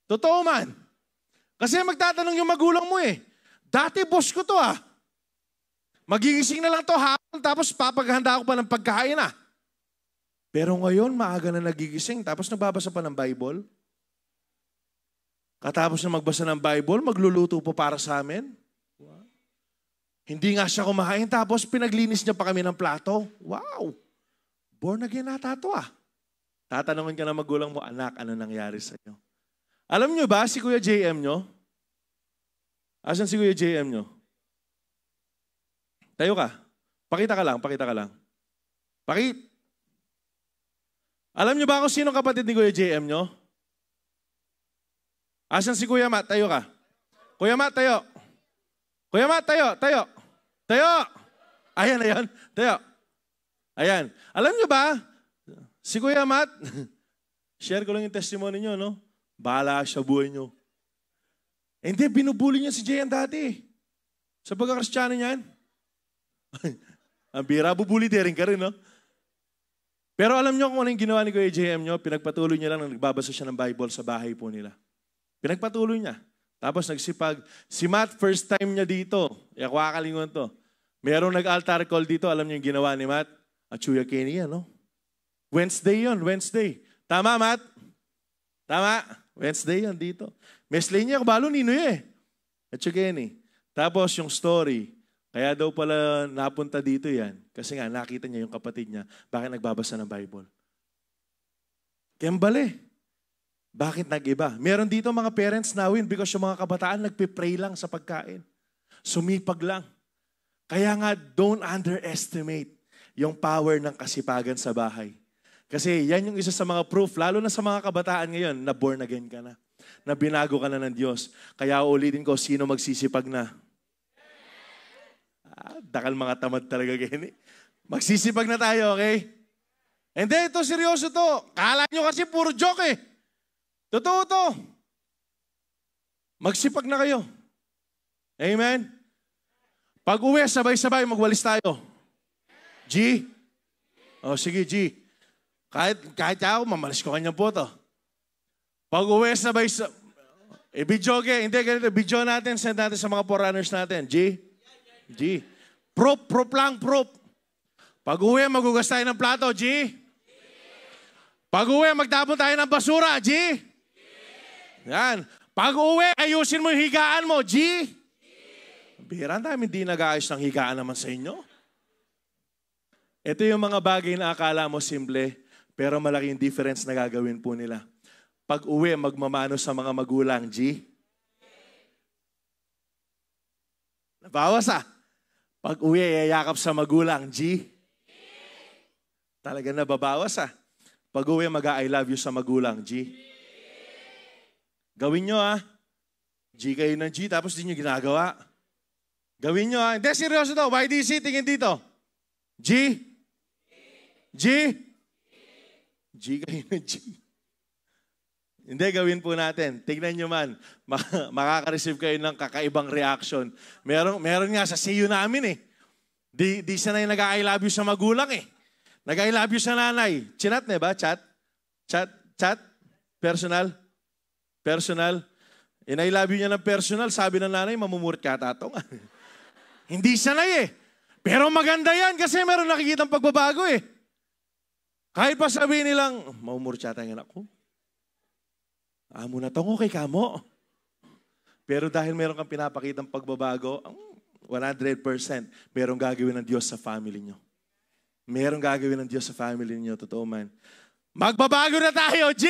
Totoo man. Kasi magtatanong yung magulang mo eh. Dati boss ko to ah. Magigising na lang to hapon tapos papaghanda ako pa ng pagkain ah. Pero ngayon, maaga na nagigising tapos nagbabasa pa ng Bible. Katapos na magbasa ng Bible, magluluto po para sa amin. Hindi nga siya kumain, tapos pinaglinis niya pa kami ng plato. Wow! Born again ata to ah. Tatanungin ka na magulang mo, anak, ano nangyari sa iyo? Alam niyo ba, si Kuya JM nyo? Asan si Kuya JM nyo? Tayo ka. Pakita ka lang, pakita ka lang. Alam niyo ba kung sino kapatid ni Kuya JM nyo? Asan si Kuya Matt? Tayo ka. Kuya Matt, tayo. Kuya Matt, tayo, tayo. Tayo! Ayan, ayan. Tayo. Ayan. Alam niyo ba, si Kuya Matt, share ko lang yung testimony niyo, no? Bahala siya buhay niyo. Hindi, binubuli niya si JM dati. Sa pagkakristyano niyan. Ang bira, bubuli din ka rin, no? Pero alam niyo kung ano yung ginawa ni Kuya JM niyo, pinagpatuloy niya lang, nagbabasa siya ng Bible sa bahay po nila. Pinagpatuloy niya. Tapos nagsipag. Si Matt, first time niya dito. Ako kakalingon to. Merong nag-altar call dito. Alam niyo yung ginawa ni Matt? At Chuya Kenny yan, no? Wednesday yon, Wednesday. Tama, Matt? Tama? Wednesday yan dito. Meslay niya, kabalo, Ninoy eh. At Chuya Kenny. Tapos yung story, kaya daw pala napunta dito yan. Kasi nga, nakita niya yung kapatid niya. Bakit nagbabasa ng Bible? Kembale. Bakit nag-iba? Meron dito mga parents na win because yung mga kabataan nagpipray lang sa pagkain. Sumipag lang. Kaya nga, don't underestimate yung power ng kasipagan sa bahay. Kasi yan yung isa sa mga proof, lalo na sa mga kabataan ngayon, na born again ka na. Na binago ka na ng Diyos. Kaya ulitin ko, sino magsisipag na? Dakal mga tamad talaga ganyan. Magsisipag na tayo, okay? Hindi, ito seryoso to. Kala nyo kasi puro joke eh. Totoo to. Magsipag na kayo. Amen? Pag uwi, sabay-sabay, magwalis tayo. G? O sige, G. Kahit ako, mamalis ko kanyang po to. Pag uwi, sabay-sabay. Video, okay? Hindi, ganito. Video natin, send natin sa mga forerunners natin. G? G. Proof lang, proof. Pag uwi, magugas tayo ng plato. G? Pag uwi, magtapon tayo ng basura. G? Yan. Pag uwi, ayusin mo yung higaan mo. G? Bihira namin hindi nag-aayos ng higaan naman sa inyo. Ito yung mga bagay na akala mo simple, pero malaking difference na gagawin po nila. Pag uwi, magmamano sa mga magulang. G? Nabawas ah. Pag uwi, yayakap sa magulang. G? Talaga nababawas ah. Pag uwi, mag-I love you sa magulang. G? Gawin nyo ah. G kayo ng G, tapos di nyo ginagawa. Gawin nyo ah. Hindi, seryoso to. YDC, tingin dito. G? G? G kayo ng G. Hindi, gawin po natin. Tignan nyo man. Makaka-receive kayo ng kakaibang reaction. Meron nga sa CU namin eh. Di sanay nag-I love you sa magulang eh. Nag-I love you sa nanay. Chinat na ba? Chat? Personal? Personal? I love you niya ng personal. Sabi ng nanay, mamumurit ka tatong. Hindi sanay eh. Pero maganda yan kasi meron nakikitang pagbabago eh. Kahit pa sabihin nilang, mamumurit yata yung anak ko. Amo na tong okay ka mo. Pero dahil meron kang pinapakitang pagbabago, 100% merong gagawin ng Diyos sa family nyo. Merong gagawin ng Diyos sa family nyo, totoo man. Magbabago na tayo, G!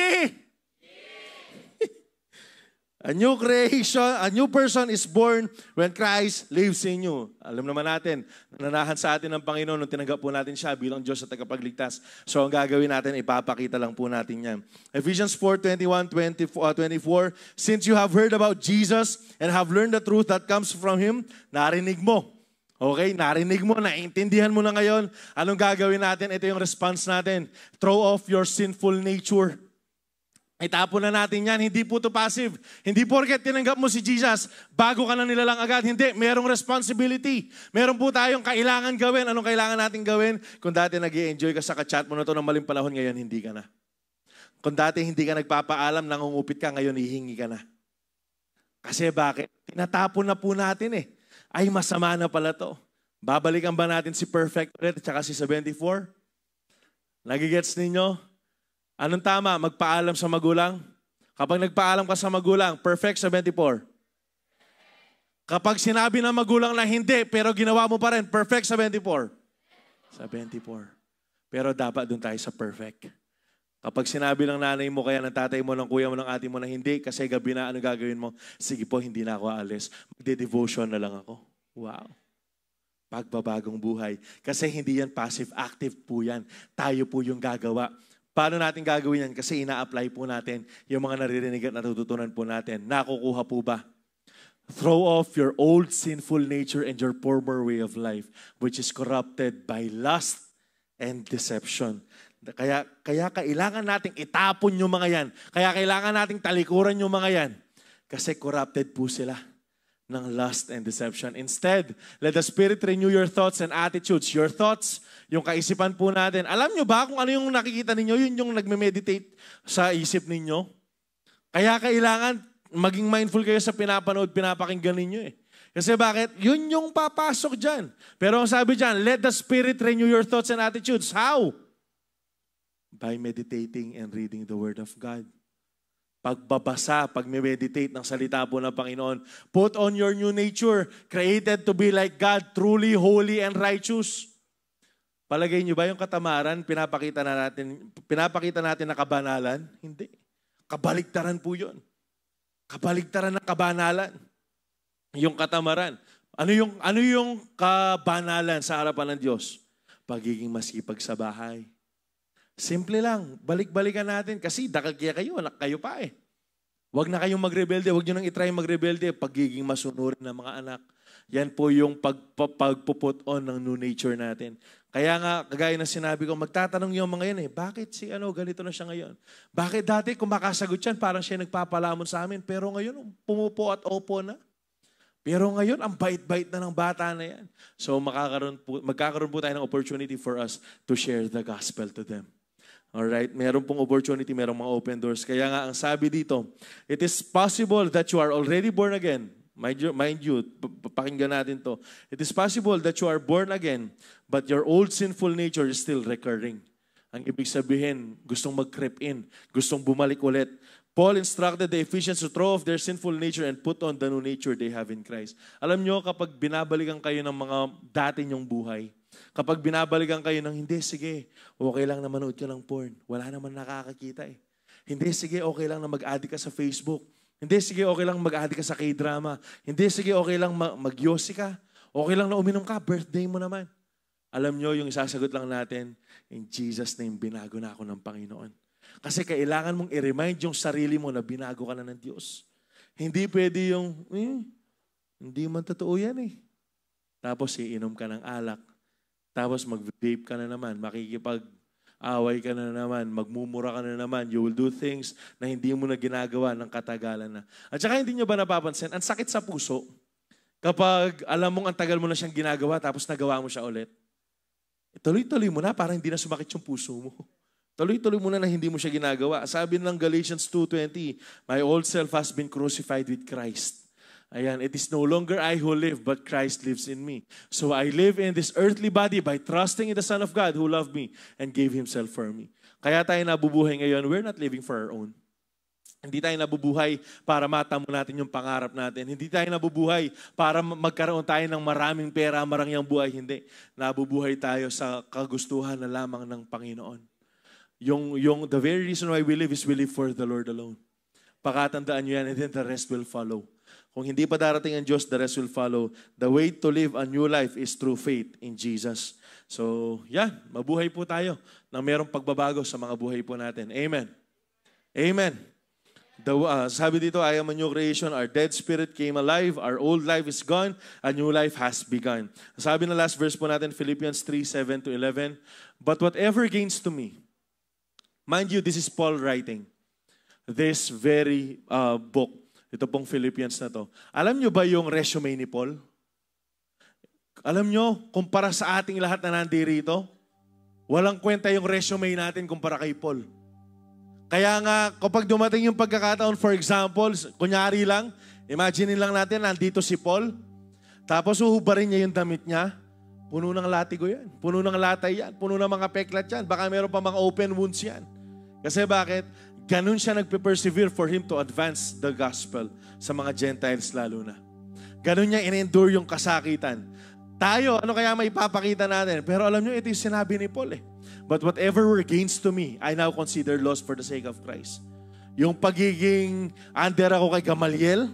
A new creation, a new person is born when Christ lives in you. Alam naman natin, nanahan sa atin ng Panginoon nung tinanggap po natin siya bilang Diyos at tagapagligtas. So ang gagawin natin, ipapakita lang po natin yan. Ephesians 4:21-24, since you have heard about Jesus and have learned the truth that comes from Him, narinig mo. Okay, narinig mo, naintindihan mo na ngayon. Anong gagawin natin? Ito yung response natin. Throw off your sinful nature. Itapon na natin yan. Hindi po to passive. Hindi porket tinanggap mo si Jesus, bago ka na nilalang agad. Hindi, merong responsibility. Meron po tayong kailangan gawin. Anong kailangan natin gawin? Kung dati nag-i-enjoy ka sa ka-chat mo na to ng maling panahon, ngayon hindi ka na. Kung dati hindi ka nagpapaalam, nangungupit ka, ngayon hihingi ka na. Kasi bakit? Tinatapon na po natin eh. Ay, masama na pala to. Babalikan ba natin si Perfect ulit at saka si 74? Nagigets ninyo? Anong tama? Magpaalam sa magulang? Kapag nagpaalam ka sa magulang, perfect 74. Kapag sinabi ng magulang na hindi, pero ginawa mo pa rin, perfect sa 24. Sa 24. Pero dapat doon tayo sa perfect. Kapag sinabi ng nanay mo, kaya ng tatay mo, ng kuya mo, ng ate mo na hindi, kasi gabi na, ano gagawin mo? Sige po, hindi na ako aalis. Magde-devotion na lang ako. Wow. Pagbabagong buhay. Kasi hindi yan passive, active po yan. Tayo po yung gagawa. Paano natin gagawin yan? Kasi ina-apply po natin yung mga naririnig at natututunan po natin. Nakukuha po ba? Throw off your old sinful nature and your former way of life, which is corrupted by lust and deception. Kaya kailangan nating itapon yung mga yan. Kaya kailangan nating talikuran yung mga yan. Kasi corrupted po sila ng lust and deception. Instead, let the Spirit renew your thoughts and attitudes. Your thoughts, yung kaisipan po natin. Alam nyo ba kung ano yung nakikita ninyo? Yun yung nagme-meditate sa isip ninyo. Kaya kailangan maging mindful kayo sa pinapanood, pinapakinggan ninyo eh. Kasi bakit? Yun yung papasok dyan. Pero ang sabi dyan, let the Spirit renew your thoughts and attitudes. How? By meditating and reading the Word of God. Pagbabasa, pag-meditate ng salita po ng Panginoon. Put on your new nature, created to be like God, truly holy and righteous. Palagay niyo ba yung katamaran, pinapakita natin na kabanalan? Hindi. Kabaligtaran po yun. Kabaligtaran ng kabanalan. Yung katamaran. Ano yung kabanalan sa harapan ng Diyos? Pagiging masipag sa bahay. Simple lang. Balik-balikan natin. Kasi dakal kaya kayo, anak kayo pa eh. Huwag na kayong magrebelde. Huwag nyo nang itry magrebelde. Pagiging masunurin ng mga anak. Yan po yung pagpuput on ng new nature natin. Kaya nga, kagaya na sinabi ko, magtatanong yung mga yan eh, bakit si ganito na siya ngayon? Bakit dati kung makasagot yan, parang siya nagpapalamon sa amin, pero ngayon, pumupo at opo na. Pero ngayon, ang bait-bait na ng bata na yan. So magkakaroon po tayo ng opportunity for us to share the gospel to them. Alright? Meron pong opportunity, merong mga open doors. Kaya nga, ang sabi dito, it is possible that you are already born again. Mind you, pakinggan natin to. It is possible that you are born again, but your old sinful nature is still recurring. Ang ibig sabihin, gustong mag-creep in, gustong bumalik ulit. Paul instructed the Ephesians to throw off their sinful nature and put on the new nature they have in Christ. Alam nyo, kapag binabalikan kayo ng mga dati nyong buhay, kapag binabalikan kayo ng, hindi, sige, okay lang na manood ka ng porn. Wala naman nakakakita eh. Hindi, sige, okay lang na mag-addict ka sa Facebook. Hindi, sige, okay lang mag-addict ka sa K-drama. Hindi, sige, okay lang mag-yosi ka. Okay lang na uminom ka, birthday mo naman. Alam nyo, yung isasagot lang natin, in Jesus' name, binago na ako ng Panginoon. Kasi kailangan mong i-remind yung sarili mo na binago ka na ng Diyos. Hindi pwede yung, hindi man totoo yan eh. Tapos iinom ka ng alak. Tapos mag-vape ka na naman, makikipag-away ka na naman, magmumura ka na naman, you will do things na hindi mo na ginagawa ng katagalan na. At saka hindi nyo ba napapansin, ang sakit sa puso, kapag alam mong ang tagal mo na siyang ginagawa, tapos nagawa mo siya ulit. Tuloy-tuloy mo na, parang hindi na sumakit yung puso mo. Tuloy-tuloy mo na hindi mo siya ginagawa. Sabi ng Galatians 2:20, my old self has been crucified with Christ. Ayan, it is no longer I who live, but Christ lives in me. So I live in this earthly body by trusting in the Son of God who loved me and gave Himself for me. Kaya tayo nabubuhay ngayon, we're not living for our own. Hindi tayo nabubuhay para matamo natin yung pangarap natin. Hindi tayo nabubuhay para magkaroon tayo ng maraming pera, marangyang buhay. Hindi. Nabubuhay tayo sa kagustuhan na lamang ng Panginoon. The very reason why we live is we live for the Lord alone. Pakatandaan nyo yan, and then the rest will follow. Kung hindi pa darating ang Diyos, the rest will follow. The way to live a new life is through faith in Jesus. So, mabuhay po tayo na mayroong pagbabago sa mga buhay po natin. Amen. Amen. Sabi dito, I am a new creation. Our dead spirit came alive. Our old life is gone. A new life has begun. Sabi na last verse po natin, Philippians 3:7-11. But whatever gains to me, mind you, this is Paul writing. This very book. Ito pong Philippians na to. Alam nyo ba yung resume ni Paul? Alam nyo, kumpara sa ating lahat na nandirito, walang kwenta yung resume natin kumpara kay Paul. Kaya nga, kapag dumating yung pagkakataon, for example, kunyari lang, imagine lang natin, nandito si Paul, tapos uhubarin niya yung damit niya, puno ng latigo yan, puno ng latay yan, puno ng mga peklat yan, baka meron pa mga open wounds yan. Kasi bakit? Ganun siya nagpe-persevere for him to advance the gospel sa mga Gentiles lalo na. Ganun niya in-endure yung kasakitan. Tayo, ano kaya may ipapakita natin? Pero alam niyo, ito yung sinabi ni Paul eh. But whatever were gains to me, I now consider loss for the sake of Christ. Yung pagiging under ako kay Gamaliel,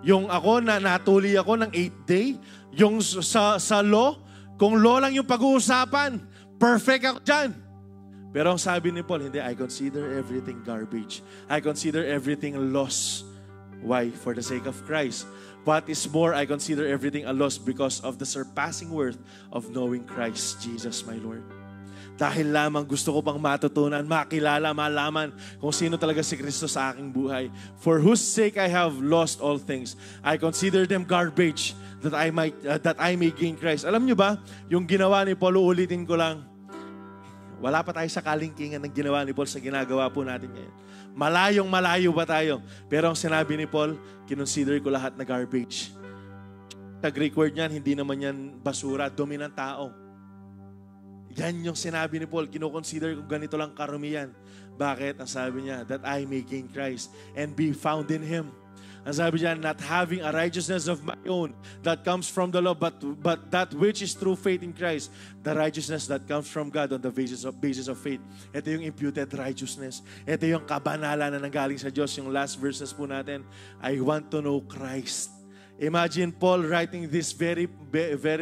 yung ako na natuli ako ng 8th day, yung sa law, kung law lang yung pag-uusapan, perfect ako dyan. Pero ang sabi ni Paul, hindi, I consider everything garbage. I consider everything loss. Why? For the sake of Christ. What is more, I consider everything a loss because of the surpassing worth of knowing Christ Jesus my Lord. Dahil lamang gusto ko pang matutunan, makilala, malaman kung sino talaga si Kristo sa aking buhay. For whose sake I have lost all things. I consider them garbage that I may gain Christ. Alam nyo ba, yung ginawa ni Paul, uulitin ko lang, wala pa tayo sa kalingkingan ng ginawa ni Paul sa ginagawa po natin ngayon. Malayong malayo pa tayo. Pero ang sinabi ni Paul, kinonsider ko lahat na garbage. Sa Greek word niyan, hindi naman yan basura, dumi ng tao. Yan yung sinabi ni Paul, kinoconsider ko ganito lang karumihan. Bakit? Ang sabi niya, that I may gain Christ and be found in Him. Ang sabi niya, not having a righteousness of my own that comes from the law, but that which is through faith in Christ, the righteousness that comes from God on the basis of faith. Ito yung imputed righteousness. Ito yung kabanalan na nanggaling sa Diyos. Yung last verses po natin, I want to know Christ. Imagine Paul writing this very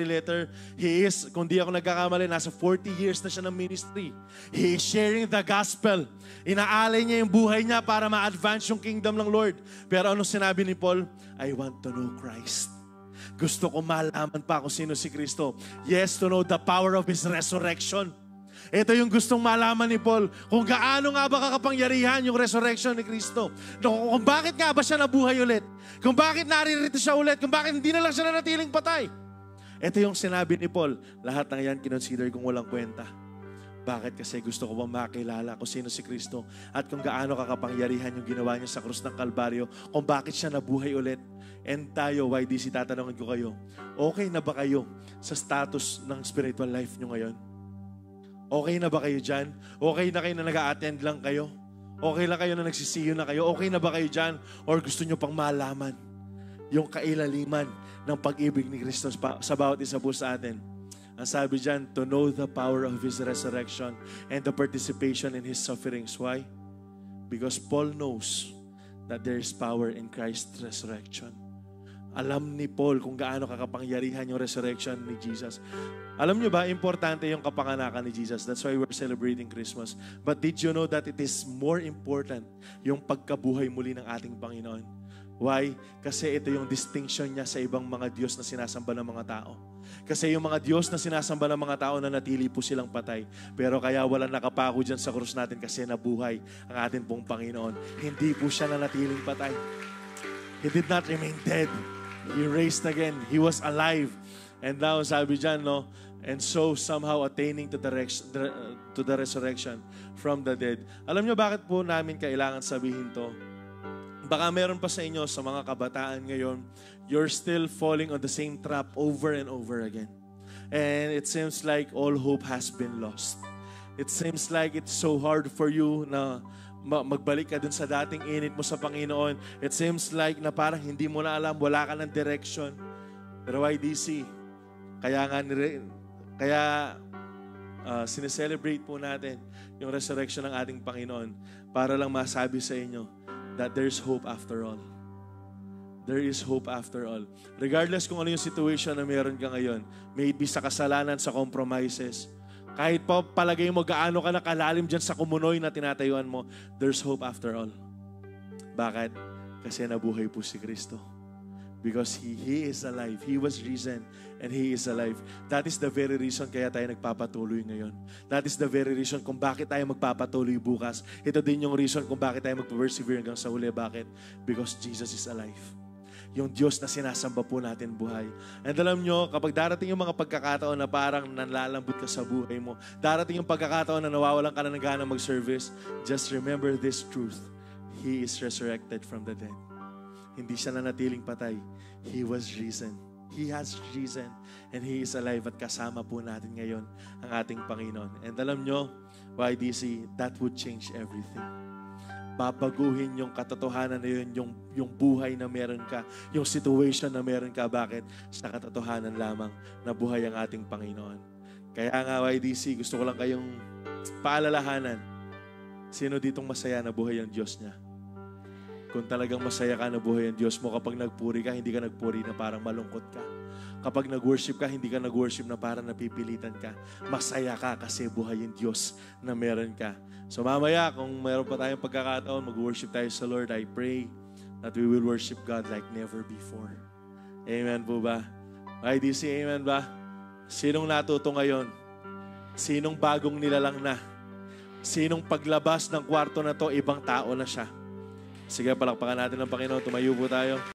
letter. He is, kung di ako nagkakamali, nasa 40 years na siya ng ministry. He is sharing the gospel. Inaalay niya yung buhay niya para ma-advance yung kingdom ng Lord. Pero ano sinabi ni Paul? I want to know Christ. Gusto ko malaman pa kung sino si Kristo. Yes, to know the power of His resurrection. Ito yung gustong malaman ni Paul, kung gaano nga ba kakapangyarihan yung resurrection ni Kristo. Kung bakit nga ba siya nabuhay ulit. Kung bakit naririto siya ulit. Kung bakit hindi na lang siya nanatiling patay. Ito yung sinabi ni Paul. Lahat ng yan kinonsider kong walang kwenta. Bakit? Kasi gusto ko bang makilala kung sino si Kristo at kung gaano kakapangyarihan yung ginawa niya sa krus ng Kalbaryo, kung bakit siya nabuhay ulit. And tayo, YDC, tatanungin ko kayo, okay na ba kayo sa status ng spiritual life nyo ngayon? Okay na ba kayo dyan? Okay na kayo na nag-a-attend lang kayo? Okay lang kayo na nagsisiyo na kayo? Okay na ba kayo dyan? Or gusto nyo pang malaman yung kailaliman ng pag-ibig ni Kristo sa bawat isa po sa atin? Ang sabi dyan, to know the power of His resurrection and the participation in His sufferings. Why? Because Paul knows that there is power in Christ's resurrection. Alam ni Paul kung gaano kakapangyarihan yung resurrection ni Jesus. Alam nyo ba, importante yung kapanganakan ni Jesus. That's why we're celebrating Christmas. But did you know that it is more important yung pagkabuhay muli ng ating Panginoon? Why? Kasi ito yung distinction niya sa ibang mga Diyos na sinasamba ng mga tao. Kasi yung mga Diyos na sinasamba ng mga tao na natili po silang patay. Pero kaya walang nakapako dyan sa krus natin kasi nabuhay ang ating pong Panginoon. Hindi po siya nanatiling patay. He did not remain dead. He raised again. He was alive. And now, sabi dyan, no? And so, somehow attaining to the resurrection from the dead. Alam nyo bakit po namin kailangan sabihin to? Baka meron pa sa inyo, sa mga kabataan ngayon, you're still falling on the same trap over and over again. And it seems like all hope has been lost. It seems like it's so hard for you na magbalik ka dun sa dating init mo sa Panginoon. It seems like na parang hindi mo na alam, wala ka ng direction. Pero YDC, sineselebrate po natin yung resurrection ng ating Panginoon para lang masabi sa inyo that there's hope after all. There is hope after all. Regardless kung ano yung situation na meron ka ngayon, may it be sa kasalanan, sa compromises, kahit pa palagay mo gaano ka nakalalim dyan sa kumunoy na tinatayuan mo, there's hope after all. Bakit? Kasi nabuhay po si Kristo. Because He is alive. He was risen and He is alive. That is the very reason kaya tayo nagpapatuloy ngayon. That is the very reason kung bakit tayo magpapatuloy bukas. Ito din yung reason kung bakit tayo mag-persevere hanggang sa huli. Bakit? Because Jesus is alive. Yung Diyos na sinasamba po natin buhay. And alam nyo, kapag darating yung mga pagkakataon na parang nanlalambot ka sa buhay mo, darating yung pagkakataon na nawawalan ka na ng gana mag-service, just remember this truth. He is resurrected from the dead. Hindi siya nanatiling patay. He was risen. He has risen and He is alive at kasama po natin ngayon ang ating Panginoon. And alam nyo, YDC, that would change everything. babaguhin yung katotohanan na yun, yung buhay na meron ka, yung situation na meron ka. Bakit? Sa katotohanan lamang na buhay ang ating Panginoon. Kaya nga, YDC, gusto ko lang kayong paalalahanan. Sino ditong masaya na buhay ang Diyos niya? Kung talagang masaya ka na buhay ang Diyos mo, kapag nagpuri ka, hindi ka nagpuri na parang malungkot ka. Kapag nag-worship ka, hindi ka nag-worship na parang napipilitan ka. Masaya ka kasi buhay ang Diyos na meron ka. So mamaya, kung meron pa tayong pagkakataon, mag-worship tayo sa Lord, I pray that we will worship God like never before. Amen po ba? IDC, amen ba? Sinong natuto ngayon? Sinong bagong nilalang na? Sinong paglabas ng kwarto na to, ibang tao na siya? Sige, palakpakan natin ang Panginoon. Tumayo po tayo.